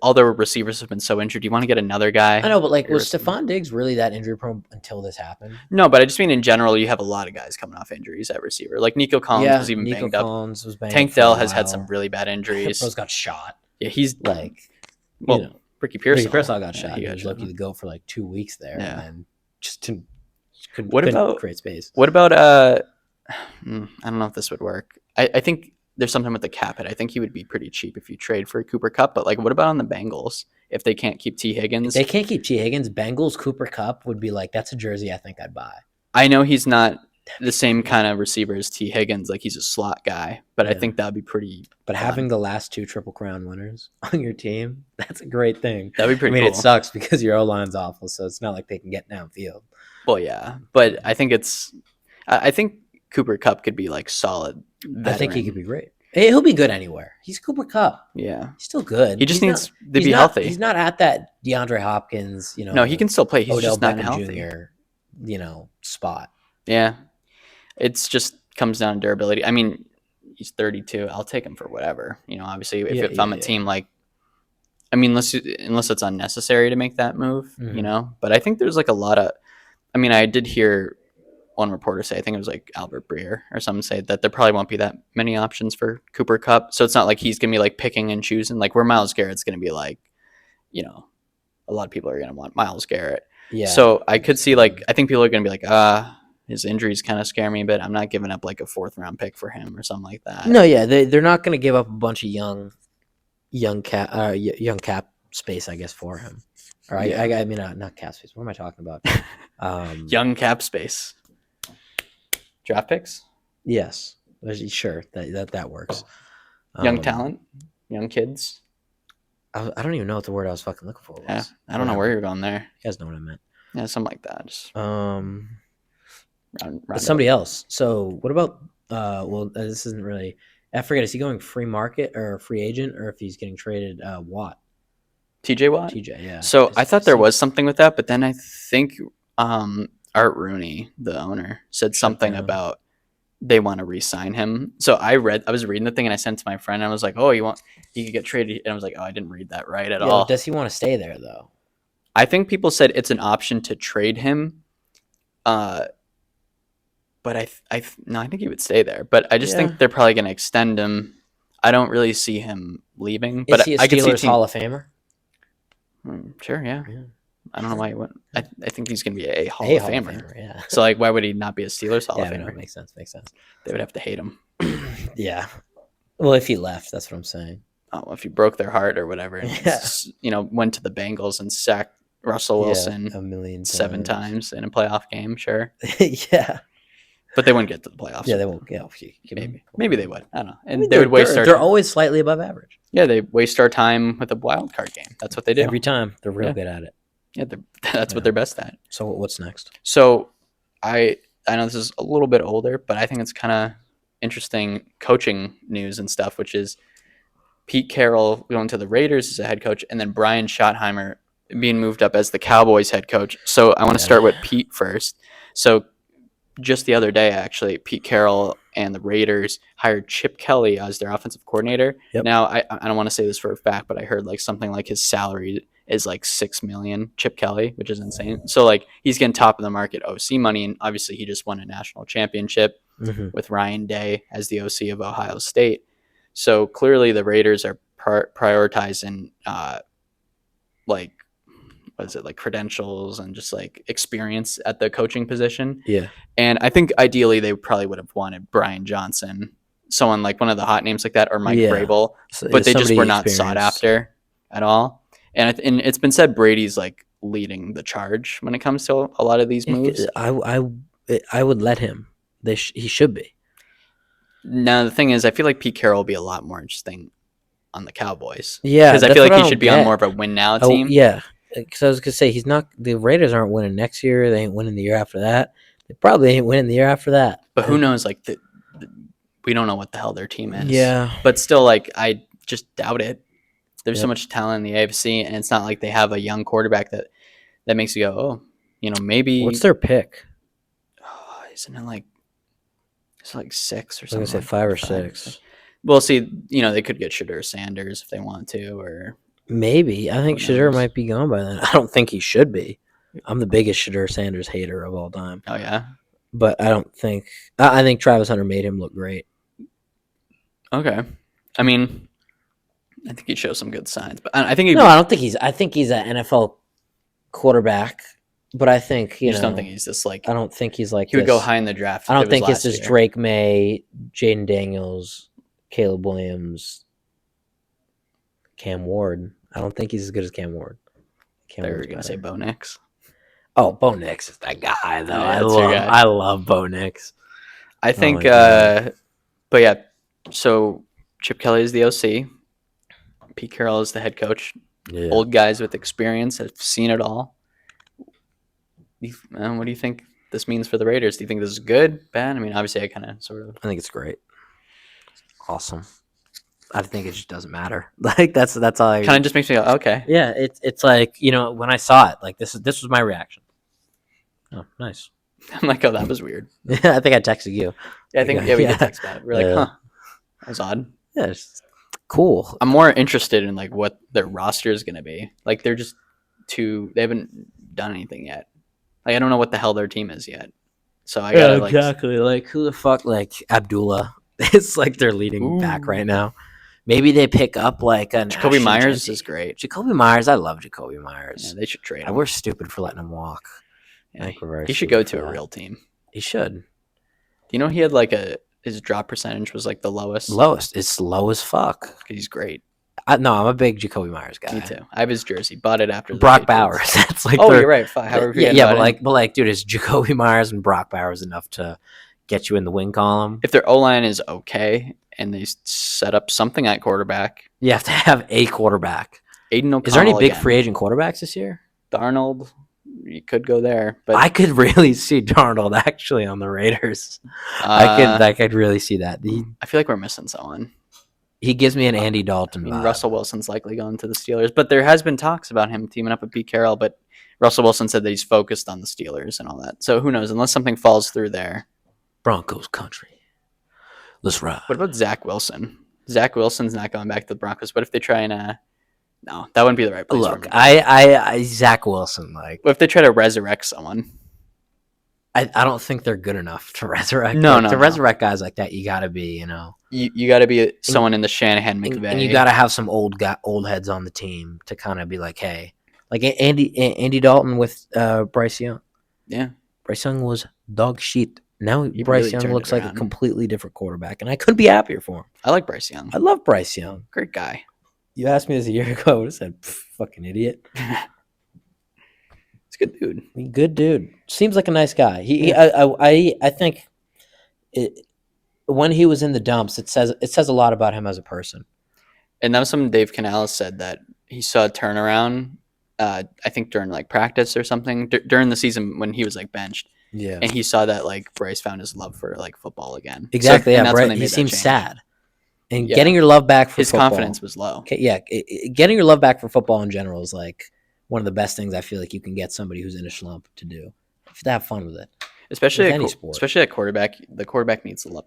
All their receivers have been so injured. You want to get another guy? I know, but like was Stephon Diggs really that injury prone until this happened? No, but I just mean in general, you have a lot of guys coming off injuries at receiver. Like Nico Collins was even banged up. Tank Dell has had some really bad injuries. Bro's got shot. Yeah, he's like, Ricky Pearsall. Got shot. He was lucky to go for like 2 weeks there, and just couldn't create space. What about I don't know if this would work. I think there's something with the cap hit. I think he would be pretty cheap if you trade for Cooper Kupp. But like, what about on the Bengals if they can't keep T. Higgins? If they can't keep T. Higgins. Bengals Cooper Kupp would be like that's a jersey I think I'd buy. I know he's not the same kind of receiver as T. Higgins. Like he's a slot guy, but I think that'd be pretty. But having the last 2 Triple Crown winners on your team, that's a great thing. That'd be pretty. It sucks because your O-line's awful, so it's not like they can get downfield. Well, yeah, but I think I think Cooper Kupp could be like solid. Veteran. I think he could be great. He'll be good anywhere. He's Cooper Kupp. Yeah, he's still good. He just needs to be healthy. He's not at that DeAndre Hopkins. No, he can still play. He's Odell just not Beckham healthy. Jr. Spot. Yeah, it's just comes down to durability. I mean, he's 32. I'll take him for whatever. Obviously, if I'm a team like, I mean, unless it's unnecessary to make that move, But I think there's like a lot of. I mean, I did hear one reporter say, I think it was like Albert Breer or someone say that there probably won't be that many options for Cooper Kupp. So it's not like he's going to be like picking and choosing, like where Myles Garrett's going to be like, a lot of people are going to want Myles Garrett. Yeah. So I could see like, I think people are going to be like, His injuries kind of scare me, but I'm not giving up like a 4th-round pick for him or something like that. No, yeah, they're not going to give up a bunch of young cap space, I guess, for him. Or I mean, not cap space. What am I talking about? Young cap space. Draft picks. Yes, sure, that works. Young talent, young kids. I don't even know what the word I was fucking looking for was. Yeah, I don't know where you're going there. You guys know what I meant. Yeah, something like that. Just round but somebody else. So what about? This isn't really. I forget. Is he going free market or free agent, or if he's getting traded? Watt. TJ Watt. TJ, yeah. So I thought there was something with that, but then I think Art Rooney, the owner, said something about they want to re-sign him. So I was reading the thing and I sent it to my friend and I was like, oh, he could get traded. And I was like, oh, I didn't read that right at all. Does he want to stay there though? I think people said it's an option to trade him. But I think he would stay there. But I just think they're probably going to extend him. I don't really see him leaving. But is he a Steelers Hall of Famer? Sure, yeah. I don't know why he wouldn't. I think he's going to be a Hall of Famer. Yeah. So, like, why would he not be a Steelers Hall of Famer? No, makes sense. They would have to hate him. Yeah. Well, if he left, that's what I'm saying. Oh, if he broke their heart or whatever, and went to the Bengals and sacked Russell Wilson 7 times in a playoff game, sure. Yeah. But they wouldn't get to the playoffs. Yeah, they won't. Yeah, maybe they would. I don't know. And they would waste our. They're always slightly above average. Yeah, they waste our time with a wild card game. That's what they do every time. They're real good at it. Yeah, that's what they're best at. So what's next? So I know this is a little bit older, but I think it's kind of interesting coaching news and stuff, which is Pete Carroll going to the Raiders as a head coach, and then Brian Schottenheimer being moved up as the Cowboys head coach. So I want to start with Pete first. So just the other day, actually, Pete Carroll and the Raiders hired Chip Kelly as their offensive coordinator. Yep. Now, I don't want to say this for a fact, but I heard like something like his salary is like $6 million, Chip Kelly, which is insane. So like he's getting top of the market OC money, and obviously he just won a national championship with Ryan Day as the OC of Ohio State. So clearly the Raiders are prioritizing like credentials and just like experience at the coaching position. Yeah. And I think ideally they probably would have wanted Brian Johnson, someone like one of the hot names like that, or Mike Vrabel, but they just were not sought after at all. And it's been said Brady's like leading the charge when it comes to a lot of these moves. I would let him. He should be. Now the thing is, I feel like Pete Carroll will be a lot more interesting on the Cowboys. Yeah, because I feel like he should be on more of a win now team. Yeah, because I was gonna say the Raiders aren't winning next year. They ain't winning the year after that. They probably ain't winning the year after that. But who knows? Like we don't know what the hell their team is. Yeah. But still, like I just doubt it. There's so much talent in the AFC, and it's not like they have a young quarterback that makes you go, oh, maybe. What's their pick? Oh, isn't it like? It's like 6 or something. I was gonna say 5 or 6. We'll see. They could get Shadur Sanders if they want to, or maybe. I think Shadur might be gone by then. I don't think he should be. I'm the biggest Shadur Sanders hater of all time. Oh yeah, but I don't think. I think Travis Hunter made him look great. Okay, I mean, I think he shows some good signs, but I think I don't think he's. I think he's an NFL quarterback. But I think you just don't think he's this like. I don't think he's like. He would go high in the draft. I don't think it's this Drake May, Jaden Daniels, Caleb Williams, Cam Ward. I don't think he's as good as Cam Ward. They were gonna say Bo Nix. Oh, Bo Nix is that guy though. Yeah, I love Bo Nix. I think, but yeah. So Chip Kelly is the OC. Pete Carroll is the head coach. Yeah. Old guys with experience have seen it all. What do you think this means for the Raiders? Do you think this is good, bad? I mean, obviously, I think it's great. Awesome. I think it just doesn't matter. Like that's all. Kind of just makes me go, okay. Yeah, it's like when I saw it, like this was my reaction. Oh, nice. I'm like, oh, that was weird. Yeah, I think I texted you. Yeah, I think we did text about it. We're like, huh, that was odd. Yeah, it's cool. I'm more interested in like what their roster is going to be. Like they're just they haven't done anything yet. Like I don't know what the hell their team is yet. So I gotta exactly like who the fuck like Abdullah. It's like their leading back right now. Maybe they pick up like a Jacoby Myers is great. Jacoby Myers, I love Jacoby Myers. Yeah, they should trade him. We're stupid for letting him walk. Yeah, he should go to a real team. He should. Do you know he had like his drop percentage was like the lowest? Lowest. It's low as fuck. 'Cause he's great. No, I'm a big Jacoby Myers guy. Me too. I have his jersey. Bought it after the Brock Patriots. Bowers. That's like you're right. However, but dude, it's Jacoby Myers and Brock Bowers enough to get you in the win column. If their O-line is okay and they set up something at quarterback, you have to have a quarterback. Aiden O'Connell. Is there any big free agent quarterbacks this year? Darnold, you could go there, but I could really see Darnold actually on the Raiders. I could really see that. I feel like we're missing someone. He gives me an Andy Dalton vibe. Russell Wilson's likely going to the Steelers, but there has been talks about him teaming up with Pete Carroll, but Russell Wilson said that he's focused on the Steelers and all that. So who knows? Unless something falls through there. Broncos country. Let's ride. What about Zach Wilson? Zach Wilson's not going back to the Broncos. What if they try and no, that wouldn't be the right place. Look, I Zach Wilson, like. What if they try to resurrect someone? I don't think they're good enough to resurrect. Resurrect guys like that, you got to be, You got to be someone in the Shanahan McVay. And you got to have some old heads on the team to kind of be like, hey, like Andy Dalton with Bryce Young. Yeah, Bryce Young was dog shit. Now He Bryce really Young turned looks it like a around. completely different quarterback, and I couldn't be happier for him. I like Bryce Young. I love Bryce Young. Great guy. You asked me this a year ago, I would have said, fucking idiot. He's a good dude. Good dude. Seems like a nice guy. I think when he was in the dumps, it says a lot about him as a person. And that was something Dave Canales said, that he saw a turnaround. I think during like practice or something during the season when he was like benched. Yeah. And he saw that like Bryce found his love for like football again. Exactly. So, yeah. Bryce, he seemed sad. And Yeah. getting your love back for his football, confidence was low. Okay, yeah, getting your love back for football in general is like one of the best things I feel like you can get somebody who's in a slump to do. To have fun with it, Especially with at any sport. Especially at quarterback. The quarterback needs to love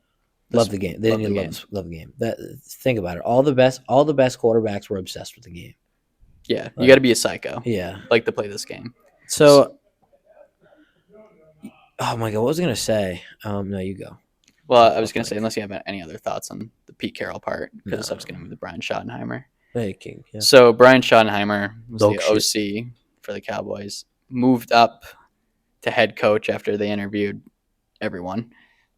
the game. They need to love the game. Think about it. All the best quarterbacks were obsessed with the game. Yeah, you got to be a psycho. Yeah, like to play this game. So, oh my god, what was I gonna say? No, you go. Well, I was gonna say, unless you have any other thoughts on the Pete Carroll part, because I was gonna move to Brian Schottenheimer. Hey, King. Yeah. So Brian Schottenheimer was the OC for the Cowboys. Moved up to head coach after they interviewed everyone,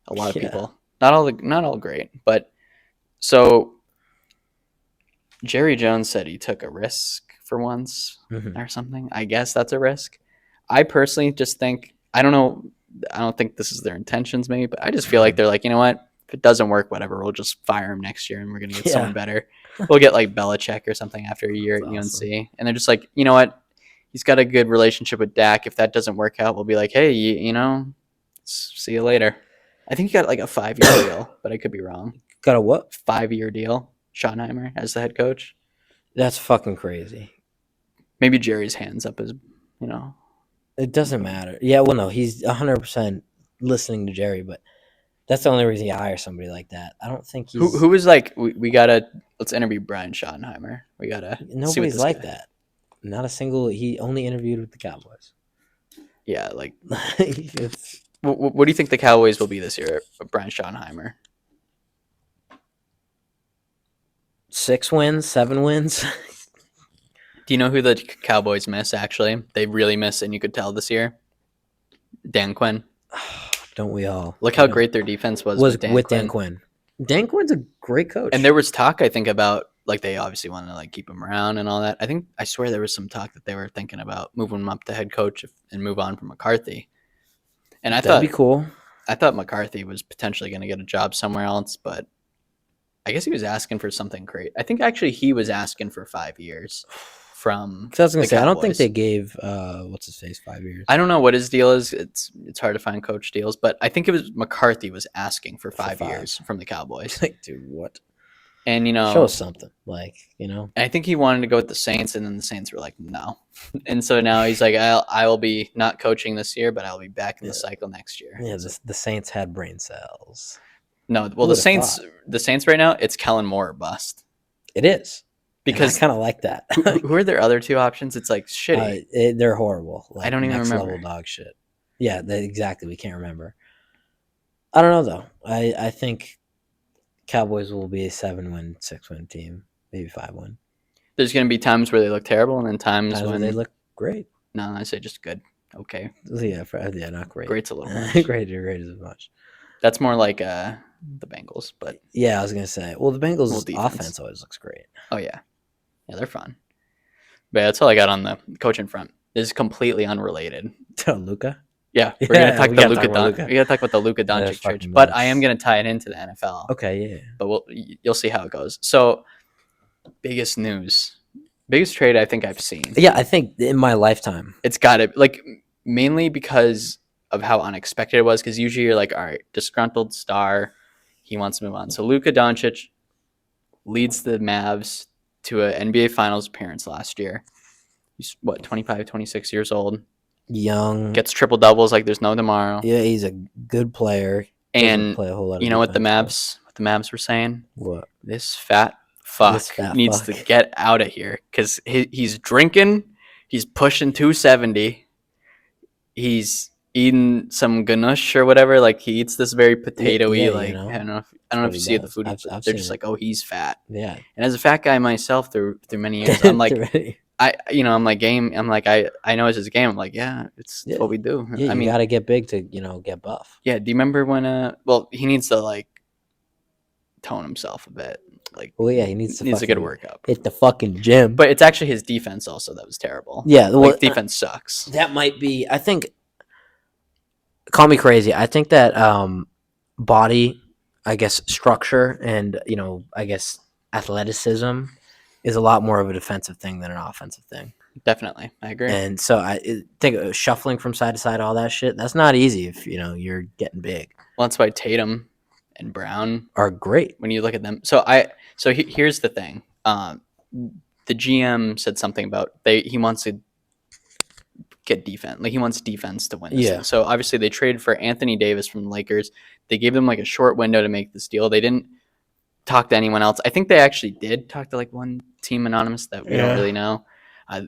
a lot of people. Not all great, but so Jerry Jones said he took a risk for once or something. I guess that's a risk. I personally just think, I don't think this is their intentions, maybe, but I just feel like they're like, you know what? If it doesn't work, whatever, we'll just fire him next year and we're going to get someone better. We'll get like Belichick or something after a year at UNC. And they're just like, you know what? He's got a good relationship with Dak. If that doesn't work out, we'll be like, hey, see you later. I think he got like a 5-year deal, but I could be wrong. Got a what? 5-year deal, Schottenheimer as the head coach. That's fucking crazy. Maybe Jerry's hands up his, It doesn't matter. Yeah, well, no, he's 100% listening to Jerry, but that's the only reason you hire somebody like that. I don't think he's... Who was like, we gotta, let's interview Brian Schottenheimer. We gotta Nobody's like that. Not a single... He only interviewed with the Cowboys. Yeah, like... What do you think the Cowboys will be this year, Brian Schottenheimer? 6 wins, 7 wins. Do you know who the Cowboys miss, actually? They really miss, and you could tell this year. Dan Quinn. Don't we all? Look how great their defense was with Dan Quinn. Dan Quinn's a great coach. And there was talk, I think, about, like, they obviously wanted to, like, keep him around and all that. I swear there was some talk that they were thinking about moving him up to head coach and move on from McCarthy. And That'd be cool. I thought McCarthy was potentially going to get a job somewhere else, but I guess he was asking for something great. I think actually he was asking for 5 years from. I was going to say, I don't think they gave what's his face 5 years. I don't know what his deal is. It's hard to find coach deals, but I think it was McCarthy was asking for 5 years from the Cowboys. Like, dude, what? And show us something, I think he wanted to go with the Saints, and then the Saints were like, no. And so now he's like, I will be not coaching this year, but I'll be back in the cycle next year. Yeah, the Saints had brain cells. No, well, the Saints right now, it's Kellen Moore or bust. It is. Because I kind of like that. who are their other two options? It's like shitty. They're horrible. I don't even remember. Level dog shit. Yeah, exactly. We can't remember. I don't know though. I think Cowboys will be a 7-win, 6-win team, maybe 5-win. There's going to be times where they look terrible, and then times when they look great. No, I say just good. Okay. Yeah, not great. Great's a little much. Great is much. That's more like the Bengals, but yeah, I was gonna say. Well, the Bengals' defense. offense always looks great. Oh yeah, they're fun. But that's all I got on the coaching front. This is completely unrelated. To Luka. Yeah, we're gonna talk we about gotta Luka. We gotta talk about the Luka Doncic trade, but I am gonna tie it into the NFL. Okay, yeah. But you'll see how it goes. So, biggest news, biggest trade I think I've seen. Yeah, I think in my lifetime, it's got to like mainly because of how unexpected it was. Because usually you're like, all right, disgruntled star, he wants to move on. So Luka Doncic leads the Mavs to an NBA Finals appearance last year. He's 25, 26 years old. Young, gets triple doubles like there's no tomorrow. Yeah, he's a good player. And play a whole lot of you know what the Mavs were saying? What? This fat fuck needs to get out of here because he's drinking. He's pushing 270. He's eating some ganache or whatever. Like he eats this very potatoey. I don't know if you see the food. They're just like, oh, he's fat. Yeah. And as a fat guy myself through many years, I'm like. I'm like game. I'm like I know it's his game. I'm like it's what we do. Yeah, you gotta get big to get buff. Yeah. Do you remember when he needs to like tone himself a bit. Like he needs to get a workout. Hit the fucking gym. But it's actually his defense also that was terrible. Yeah, defense sucks. That might be. I think. Call me crazy. I think that body, I guess structure and I guess athleticism is a lot more of a defensive thing than an offensive thing. Definitely. I agree. And so I think shuffling from side to side, all that shit, that's not easy if, you're getting big. Well, that's why Tatum and Brown are great when you look at them. So here's the thing. The GM said something about he wants to get defense. Like he wants defense to win this thing. So obviously they traded for Anthony Davis from the Lakers. They gave them like a short window to make this deal. They didn't talk to anyone else. I think they actually did talk to like one team anonymous that we don't really know.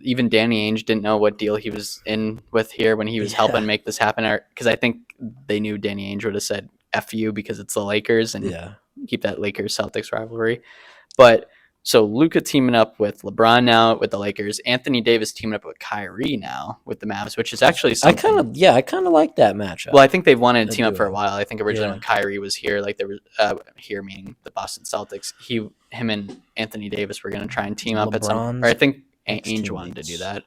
Even Danny Ainge didn't know what deal he was in with here when he was helping make this happen. Because I think they knew Danny Ainge would have said F you because it's the Lakers and keep that Lakers-Celtics rivalry. But so Luka teaming up with LeBron now with the Lakers. Anthony Davis teaming up with Kyrie now with the Mavs, which is actually something. I kind of like that matchup. Well, I think they've wanted to team up for a while. I think originally when Kyrie was here, like there was here meaning the Boston Celtics, him and Anthony Davis were going to try and team up at some. Or I think Ainge wanted to do that.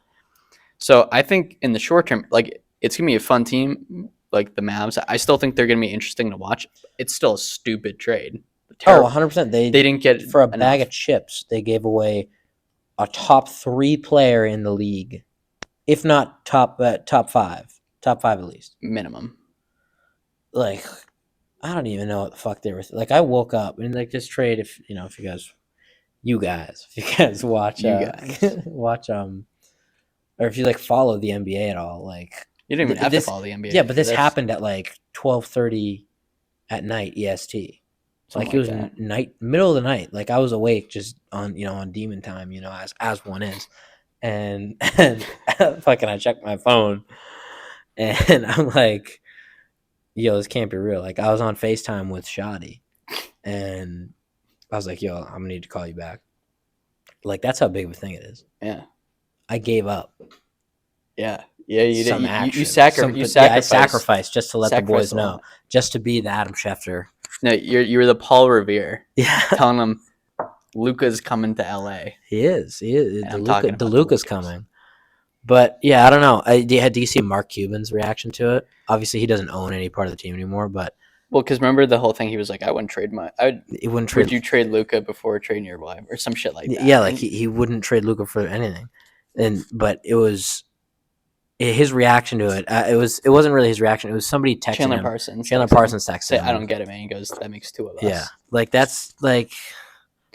So I think in the short term, like it's gonna be a fun team, like the Mavs. I still think they're gonna be interesting to watch. It's still a stupid trade. Terrible. 100%. They didn't get for a bag of chips. They gave away a top 3 player in the league, if not top 5, top 5 at least minimum. Like I don't even know what the fuck they were. Like I woke up and like this trade. If you guys watch, watch or if you like follow the NBA at all, like you didn't even have to follow the NBA. Yeah, but this happened at like 12:30 at night EST. Like it was middle of the night. Like I was awake just on demon time, as one is. And fucking I checked my phone and I'm like, yo, this can't be real. Like I was on FaceTime with Shotty and I was like, yo, I'm gonna need to call you back. Like that's how big of a thing it is. Yeah. I gave up. Yeah. Yeah, you did. You sacrificed. I sacrificed just to let the boys know. Just to be the Adam Schefter. No, you're the Paul Revere. Yeah. Telling them Luka's coming to LA. He is. The Luka's coming. But yeah, I don't know. Do you see Mark Cuban's reaction to it? Obviously, he doesn't own any part of the team anymore, but well, because remember the whole thing, he was like, "I wouldn't trade Would you trade Luka before trading your wife or some shit like that?" Yeah, like he wouldn't trade Luka for anything, but it was his reaction to it. It wasn't really his reaction. It was somebody texting Chandler him. Parsons. Chandler Parsons texted him. I don't get it, man. He goes, "That makes 2 of us." Yeah, like that's like.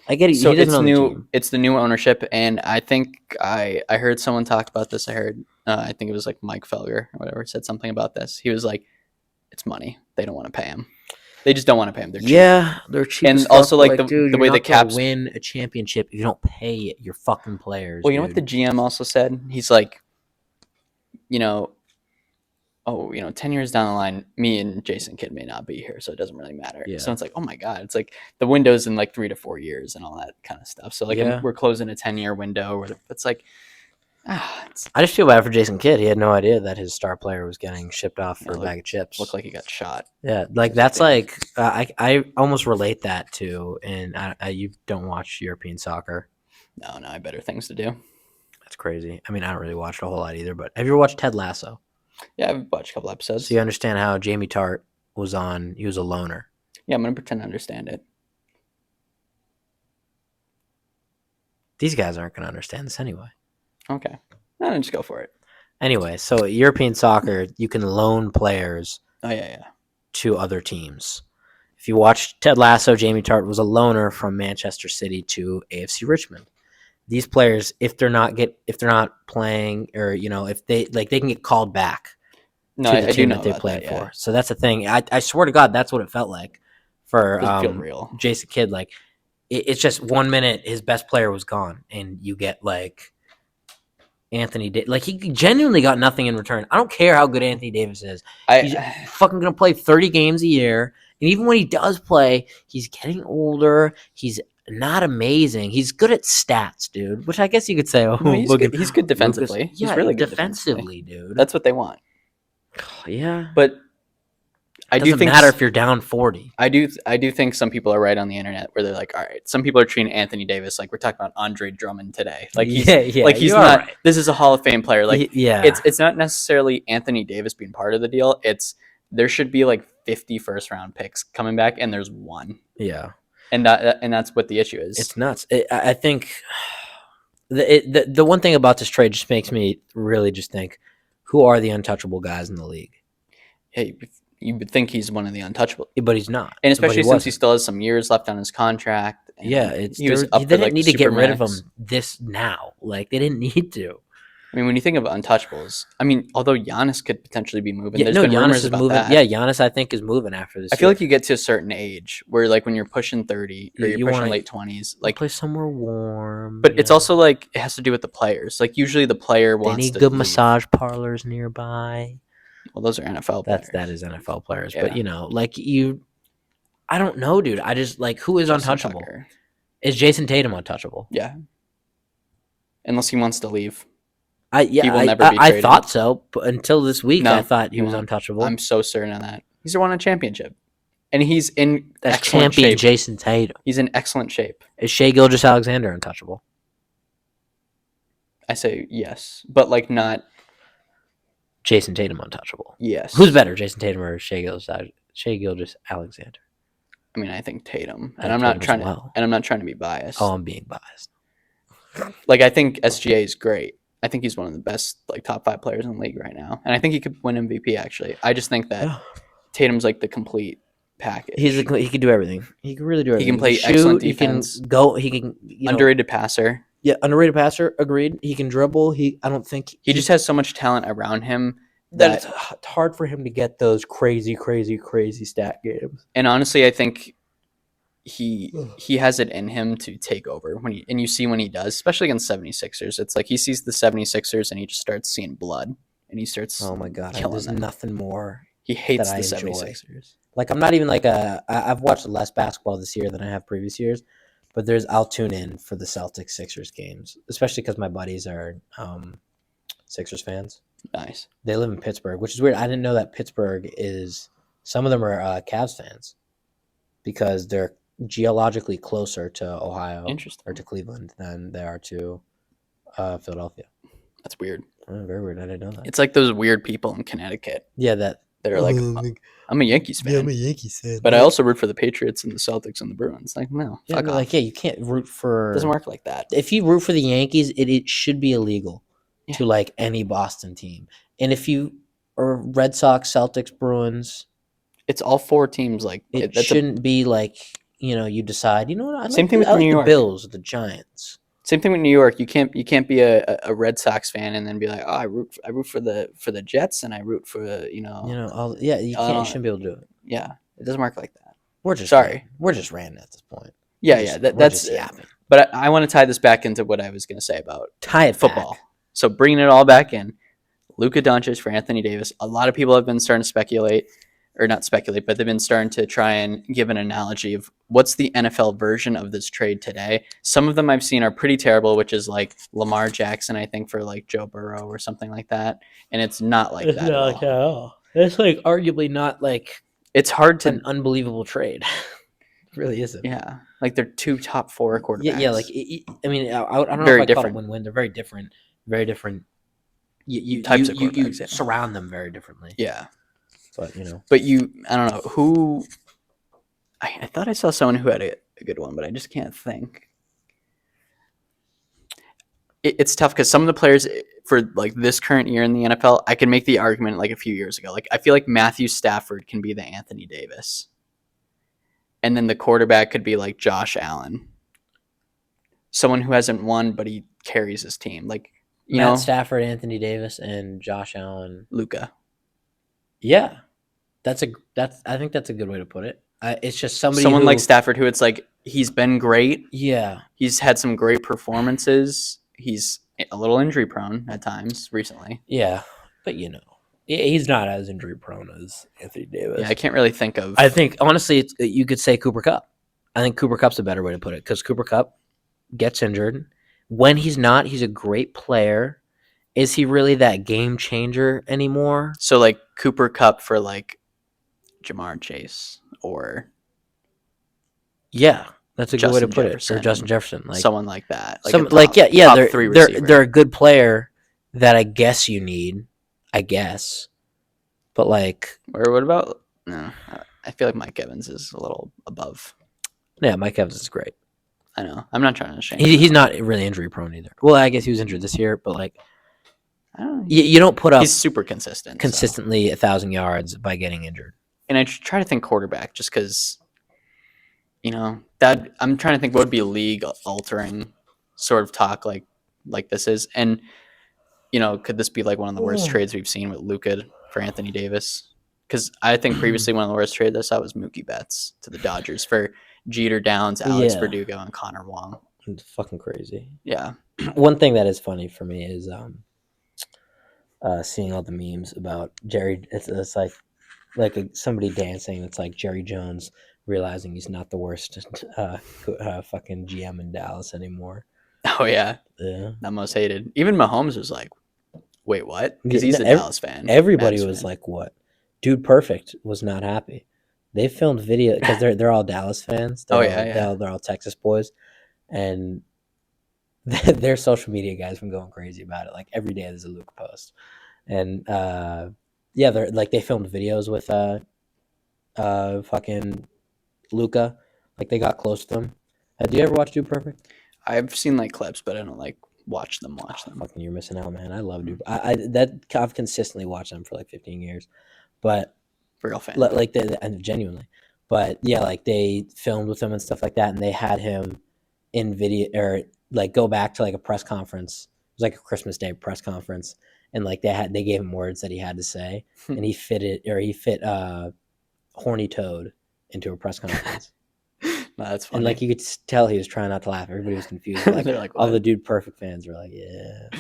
I get it. So it's new. It's the new ownership, and I think I heard someone talk about this. I heard I think it was like Mike Felger or whatever said something about this. He was like, "It's money. They don't want to pay him. They just don't want to pay him. They're cheap." Yeah, they're cheap. And also like the way the Caps win a championship if you don't pay your fucking players. Well, you know what the GM also said? He's like, 10 years down the line, me and Jason Kidd may not be here, so it doesn't really matter. Yeah. So it's like, oh my God, it's like the window's in like 3 to 4 years and all that kind of stuff. So like we're closing a 10-year window. It's like, I just feel bad for Jason Kidd. He had no idea that his star player was getting shipped off for a bag of chips. Looked like he got shot. Yeah, like that's like I almost relate that to, and you don't watch European soccer. No, I better things to do. That's crazy. I mean, I don't really watch a whole lot either, but have you ever watched Ted Lasso? Yeah, I've watched a couple episodes. So you understand how Jamie Tart was on, he was a loner. Yeah, I'm going to pretend to understand it. These guys aren't going to understand this anyway. Okay. No, just go for it. Anyway, so European soccer, you can loan players yeah. to other teams. If you watch Ted Lasso, Jamie Tart was a loaner from Manchester City to AFC Richmond. These players, if they're not playing, or if they can get called back to the team that they played for. So that's the thing. I swear to God, that's what it felt like for real. Jason Kidd. Like it's just 1 minute his best player was gone, and you get like Anthony like he genuinely got nothing in return. I don't care how good Anthony Davis is. He's fucking gonna play 30 games a year, and even when he does play, he's getting older. He's not amazing. He's good at stats, dude. Which I guess you could say. Oh, he's good defensively. Lucas, he's really good defensively, dude. That's what they want. Yeah, but it doesn't matter if you're down 40. I do think some people are right on the internet where they're like, all right, some people are treating Anthony Davis like we're talking about Andre Drummond today. Like he's he's not. Right. This is a Hall of Fame player. Like it's not necessarily Anthony Davis being part of the deal. It's there should be like 50 first-round picks coming back, and there's one. Yeah. And that's what the issue is. It's nuts. I think the one thing about this trade just makes me really just think, who are the untouchable guys in the league? Hey, you would think he's one of the untouchable, but he's not. And especially since he still has some years left on his contract. Yeah, they didn't need to get rid of him this now. Like they didn't need to. I mean, when you think of untouchables, I mean, although Giannis could potentially be moving, there's been Giannis is moving. That. Yeah, Giannis I think is moving after this. I feel like you get to a certain age where, like, when you're pushing 30 or you're pushing late 20s, like play somewhere warm. But it's also like it has to do with the players. Like usually the player wants. They need good massage parlors nearby. Well, those are NFL players. That is NFL players, but I don't know, dude. I just like who is untouchable? Tucker. Is Jason Tatum untouchable? Yeah, unless he wants to leave. He will never be traded. I thought so, but until this week, I thought he was untouchable. I'm so certain on that. He's won a championship, and he's in excellent shape. Jason Tatum. He's in excellent shape. Is Shai Gilgeous-Alexander untouchable? I say yes, but like not. Jason Tatum untouchable. Yes. Who's better, Jason Tatum or Shai Gilgeous-Alexander? I mean, I think Tatum, and I'm not trying to be biased. Oh, I'm being biased. Like I think SGA is great. I think he's one of the best, like, top 5 players in the league right now. And I think he could win MVP, actually. I just think that Tatum's, like, the complete package. He can do everything. He can really do everything. He can play excellent defense. He can underrated passer. Yeah, underrated passer, agreed. He can dribble. He just has so much talent around him that it's hard for him to get those crazy stat games. And honestly, I think he has it in him to take over and you see when he does, especially against 76ers. It's like he sees the 76ers and he just starts seeing blood and he starts oh my god, there's nothing more he hates the 76ers. Like I'm not even like I've watched less basketball this year than I have previous years, but I'll tune in for the Celtics Sixers games, especially because my buddies are Sixers fans. Nice. They live in Pittsburgh, which is weird. I didn't know that Pittsburgh is some of them are Cavs fans because they're geologically closer to Ohio or to Cleveland than they are to Philadelphia. That's weird. Oh, very weird. I didn't know that. It's like those weird people in Connecticut. Yeah, that are like, I'm a Yankees fan. Yeah, I'm a Yankees fan. But I also root for the Patriots and the Celtics and the Bruins. Like, no, fuck off. Like, yeah, you can't root for. It doesn't work like that. If you root for the Yankees, it should be illegal to like any Boston team. And if you are Red Sox, Celtics, Bruins, it's all 4 teams. Like it shouldn't be like. You decide. You know what? Same thing with New York. The Bills, the Giants. Same thing with New York. You can't be a Red Sox fan and then be like, oh, I root for the Jets and I root for you can't. You shouldn't be able to do it. Yeah, it doesn't work like that. We're just ranting at this point. Yeah, that's yapping. But I want to tie this back into what I was going to say about football. Back. So bringing it all back in, Luka Doncic for Anthony Davis. A lot of people have been starting to speculate. or not speculate, but they've been starting to try and give an analogy of what's the NFL version of this trade today. Some of them I've seen are pretty terrible, which is like Lamar Jackson, I think, for like Joe Burrow or something like that. And it's not like that at all. It's like arguably not like It's hard to an unbelievable trade. It really isn't. Yeah, like they're 2 top 4 quarterbacks. Yeah. Like I mean, I don't know Very if I call it different. win-win. They're very different. Very different. Types of You quarterbacks, yeah. surround them very differently. Yeah. But you know. But I don't know who. I thought I saw someone who had a good one, but I just can't think. It's tough because some of the players for like this current year in the NFL, I can make the argument like a few years ago. Like I feel like Matthew Stafford can be the Anthony Davis, and then the quarterback could be like Josh Allen, someone who hasn't won but he carries his team. Like Matt Stafford, Anthony Davis, and Josh Allen, Luka. Yeah, I think that's a good way to put it. It's just someone like Stafford who it's like he's been great. Yeah, he's had some great performances. He's a little injury prone at times recently. Yeah, but he's not as injury prone as Anthony Davis. Yeah, I can't really think of. I think honestly, you could say Cooper Kupp. I think Cooper Kupp's a better way to put it because Cooper Kupp gets injured. When he's not, he's a great player. Is he really that game changer anymore? So like Cooper Kupp for like Jamar Chase or that's a good way to put it. Or Justin Jefferson, like someone like that. Like top three receiver. They're a good player that I guess you need. I guess, but like, or what about? No, I feel like Mike Evans is a little above. Yeah, Mike Evans is great. I know. I'm not trying to shame. He's not really injury prone either. Well, I guess he was injured this year, but like, I don't know. You don't put up. He's super consistently 1,000 yards by getting injured. And I try to think quarterback just because, that I'm trying to think what would be league altering sort of talk like this is, and could this be like one of the worst trades we've seen with Luka for Anthony Davis? Because I think previously one of the worst trades I saw was Mookie Betts to the Dodgers for Jeter Downs, Alex Verdugo, and Connor Wong. It's fucking crazy. Yeah. One thing that is funny for me is seeing all the memes about Jerry. It's like somebody dancing. It's like Jerry Jones realizing he's not the worst fucking GM in Dallas anymore. Oh yeah. Not most hated. Even Mahomes was like, "Wait, what?" Because he's a Dallas fan. Everybody was like, "What?" Dude Perfect was not happy. They filmed video because they're all Dallas fans. They're all Texas boys, and their social media guys been going crazy about it. Like every day there's a Luka post, and they're like they filmed videos with fucking Luka. Like they got close to him. Do you ever watch Dude Perfect? I've seen like clips, but I don't like watch them. Fucking, you're missing out, man. I love Dude. I've consistently watched them for like 15 years, but for real fan, and genuinely. But yeah, like they filmed with him and stuff like that, and they had him in video or like go back to like a press conference. It was like a Christmas Day press conference, and like they gave him words that he had to say, and he fit horny toad into a press conference. No, that's funny. And like you could tell he was trying not to laugh. Everybody was confused. Like all the Dude Perfect fans were like, "Yeah."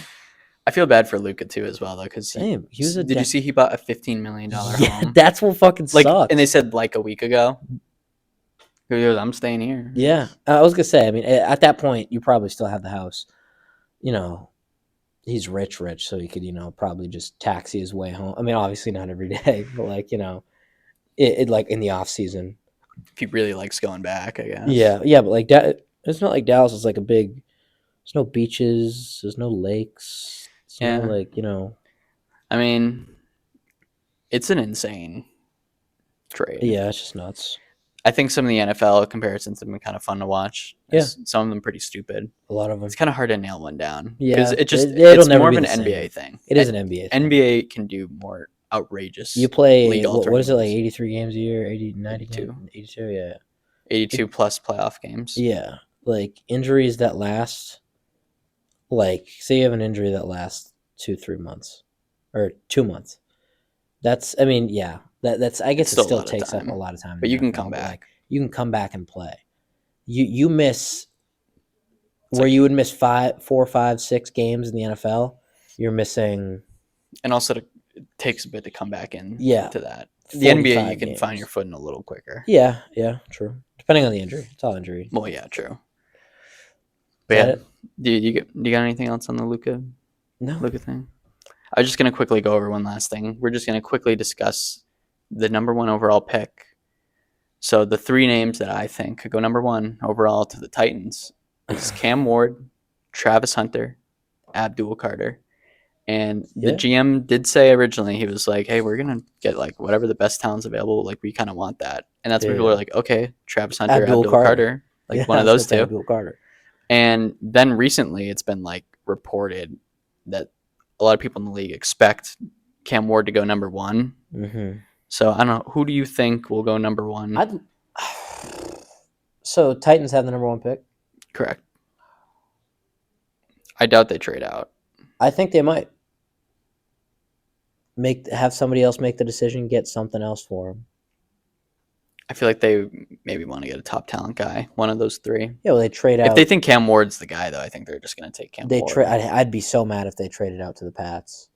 I feel bad for Luka too, as well, though, because he was. Did you see he bought a $15 million home? That's what fucking sucks. And they said like a week ago, he goes, "I'm staying here." Yeah, I was gonna say. I mean, at that point, you probably still have the house. He's rich, so he could, probably just taxi his way home. I mean, obviously not every day, but like, it like in the off season. If he really likes going back, I guess. Yeah, but like that, it's not like Dallas is like a big. There's no beaches. There's no lakes. No, I mean, it's an insane trade. Yeah, it's just nuts. I think some of the NFL comparisons have been kind of fun to watch. Yeah. Some of them pretty stupid. A lot of them. It's kind of hard to nail one down. Yeah. It's more of an NBA thing. It is an NBA thing. NBA can do more outrageous. You play, what is it, like 83 games a year? 80, 92? 82, yeah. 82 plus playoff games. Yeah. Like injuries that last, like say you have an injury that lasts 2-3 months or 2 months. That's I guess it still takes up a lot of time. But you can come back. Like, you can come back and play. You miss where you would miss 4, 5, 6 games in the NFL. You're missing, and also it takes a bit to come back in. Yeah. To that. The NBA, you 45 can games. find your footing a little quicker. Yeah, true. Depending on the injury. It's all injury. Well, yeah, true. But Is that it? Do you got anything else on the Luka thing? I was just going to quickly go over one last thing. We're just going to quickly discuss the number 1 overall pick. So the 3 names that I think could go number 1 overall to the Titans is Cam Ward, Travis Hunter, Abdul Carter. And the GM did say originally, he was like, hey, we're going to get like whatever the best talent's available. Like we kind of want that. And that's when people are like, okay, Travis Hunter, Abdul Carter. Like one of those two. Abdul Carter. And then recently it's been like reported that a lot of people in the league expect Cam Ward to go number 1. Mm-hmm. So I don't know. Who do you think will go number 1? So Titans have the number 1 pick? Correct. I doubt they trade out. I think they might. Have somebody else make the decision, get something else for him. I feel like they maybe want to get a top talent guy, one of those 3. Yeah, well, they trade out. If they think Cam Ward's the guy, though, I think they're just going to take Cam Ward. I'd be so mad if they traded out to the Pats.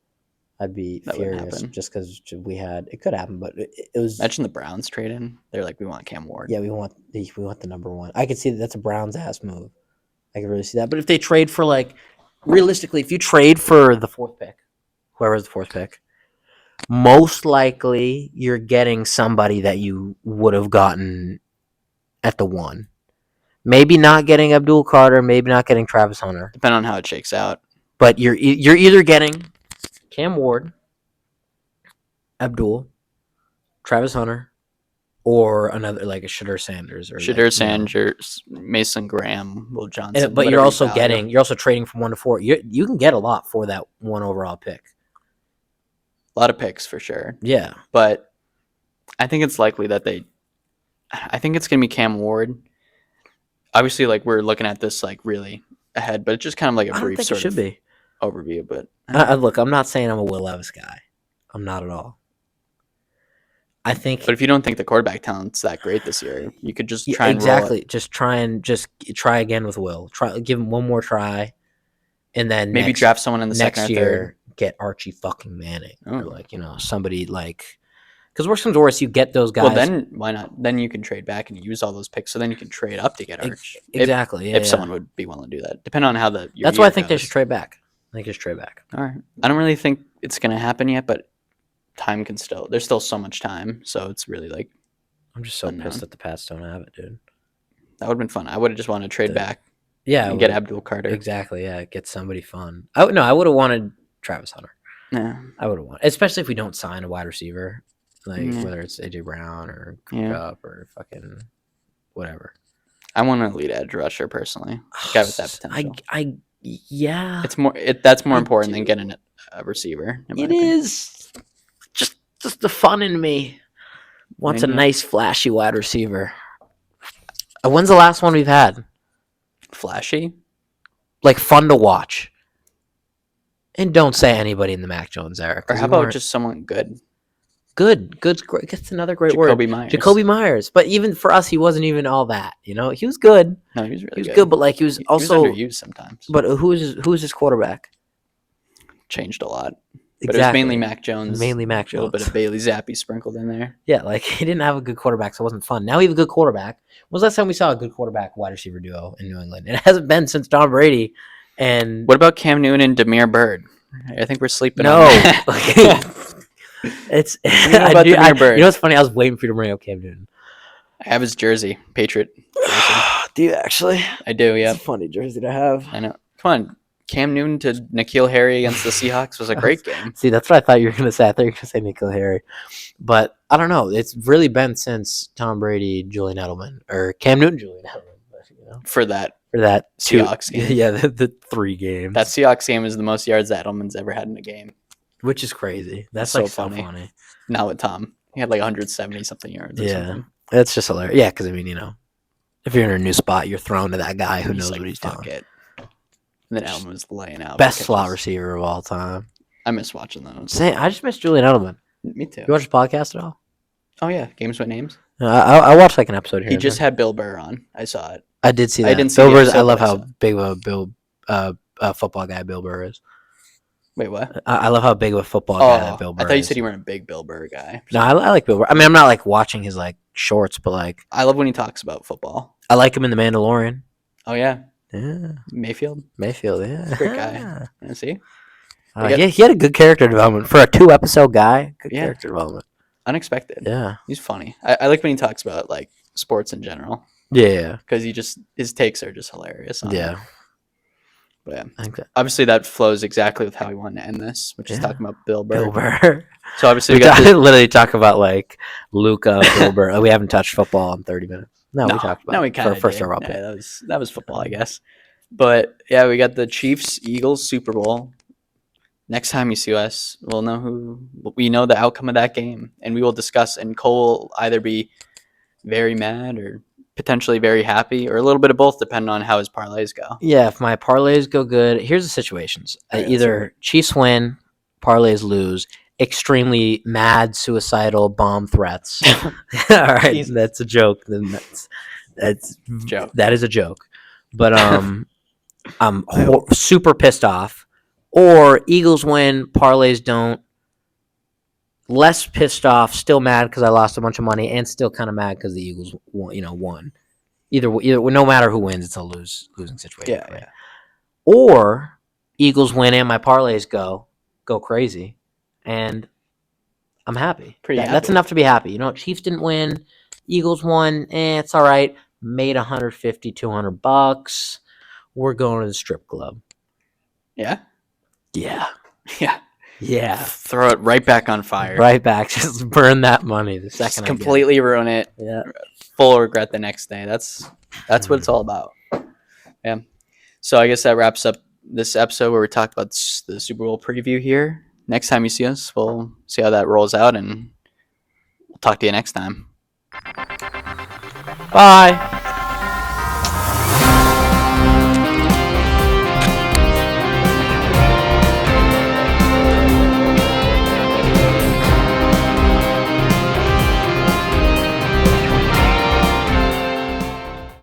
I'd be furious just because it could happen, but it was. Imagine the Browns trade in. They're like, we want Cam Ward. Yeah, we want the number 1. I could see that's a Browns ass move. I could really see that. But if they trade for realistically, if you trade for the 4th pick, whoever's the 4th pick, most likely you're getting somebody that you would have gotten at the 1. Maybe not getting Abdul Carter, maybe not getting Travis Hunter. Depending on how it shakes out. But you're either getting Cam Ward, Abdul, Travis Hunter, or another like a Shedeur Sanders Sanders, Mason Graham, Will Johnson. But you're also trading from 1 to 4. You can get a lot for that 1 overall pick. A lot of picks for sure. Yeah. But I think it's likely that I think it's going to be Cam Ward. Obviously, we're looking at this really ahead, but it's just kind of like a brief sort of overview. But look, I'm not saying I'm a Will Levis guy. I'm not at all. I think. But if you don't think the quarterback talent's that great this year, you could just try and exactly. Just try again with Will. Give him one more try, and then maybe draft someone in the second or third. Next year, get Archie fucking Manning or somebody because worst comes to worst, you get those guys. Well, then why not? Then you can trade back and use all those picks. So then you can trade up to get Arch. Exactly. If someone would be willing to do that, depending on how that's why I think they should trade back. I think they should trade back. All right. I don't really think it's going to happen yet, but time can still. There's still so much time, so it's really I'm just so pissed that the Pats don't have it, dude. That would have been fun. I would have just wanted to trade back. Yeah, and get Abdul Carter. Exactly. Yeah, get somebody fun. I would have wanted Travis Hunter. Yeah, I would have wanted, especially if we don't sign a wide receiver, whether it's AJ Brown or Kupp or fucking whatever. I want an elite edge rusher personally. Guy with that potential. Yeah. It's more. That's more important than getting a receiver. It is. Just the fun in me wants a nice, flashy wide receiver. When's the last one we've had? Flashy? Fun to watch. And don't say anybody in the Mac Jones era. Or how about just someone good? Good's great. That's another great word. Jacoby Myers. But even for us, he wasn't even all that. He was good. No, he was really good. He was good, but he was also underused sometimes. But who's his quarterback? Changed a lot. Exactly. But it was mainly Mac Jones. A little bit of Bailey Zappi sprinkled in there. Yeah, he didn't have a good quarterback, so it wasn't fun. Now we have a good quarterback. When was the last time we saw a good quarterback wide receiver duo in New England? It hasn't been since Tom Brady. And what about Cam Newton and Damiere Byrd? I think we're sleeping on that. It's Bird. You know what's funny? I was waiting for you to bring up Cam Newton. I have his jersey, Patriot jersey. Do you actually? I do, yeah. It's a funny jersey to have. I know. Come on. Cam Newton to N'Keal Harry against the Seahawks was a great game. See, that's what I thought you were going to say. I thought you were going to say N'Keal Harry. But I don't know. It's really been since Tom Brady, Julian Edelman, or Cam Newton, Julian Edelman. For that Seahawks game. Yeah, the 3 games. That Seahawks game is the most yards that Edelman's ever had in a game. Which is crazy. That's so funny. Now with Tom. He had 170-something yards or something. That's just hilarious. Yeah, because, if you're in a new spot, you're thrown to that guy who knows what he's doing. It. And then Edelman was laying out. Best slot receiver of all time. I miss watching those. I just miss Julian Edelman. Me too. You watch the podcast at all? Oh, yeah. Games with Names. I watched an episode here. He just had Bill Burr on. I saw it. I did see that. I didn't see Bill Burr. I love how big of a football guy Bill Burr is. Wait, what? I love how big of a football guy that Bill Burr I thought you is. said you weren't a big Bill Burr guy. No, I like Bill Burr. I mean, I'm not like watching his like shorts, but like I love when he talks about football. I like him in The Mandalorian. Oh yeah, Yeah, Mayfield. Mayfield. Yeah, He's a great guy. Yeah, see, he had a good character development for a 2-episode guy. Good character development. Unexpected. Yeah, he's funny. I like when he talks about like sports in general. Yeah, because his takes are just hilarious. Yeah. It. But yeah, I think obviously that flows exactly with how we wanted to end this, which is talking about Bill Burr. Bill Burr. So obviously we literally talk about like Luka, Bill Burr. We haven't touched football in 30 minutes. No, we talked about we kind of first did. overall pick. That was football, I guess. But yeah, we got the Chiefs Eagles Super Bowl. Next time you see us, we'll know the outcome of that game, and we will discuss. And Cole will either be very mad or potentially very happy, or a little bit of both, depending on how his parlays go. Yeah, if my parlays go good, here's the situations: either Chiefs win, parlays lose, extremely mad, suicidal, bomb threats. All right, Jesus. That's a joke. Then that's joke. That is a joke. But I'm super pissed off. Or Eagles win, parlays don't. Less pissed off, still mad because I lost a bunch of money, and still kind of mad because the Eagles won. Either, no matter who wins, it's a losing situation. Yeah. Or Eagles win and my parlays go crazy, and I'm happy. Happy. That's enough to be happy. Chiefs didn't win, Eagles won. It's all right. Made $150, $200. We're going to the strip club. Yeah. Yeah. Yeah. Yeah. Throw it right back on fire. Right back. Just burn that money the second. Just completely ruin it. Yeah. Full regret the next day. That's what it's all about. Yeah. So I guess that wraps up this episode where we talked about the Super Bowl preview here. Next time you see us, we'll see how that rolls out, and we'll talk to you next time. Bye.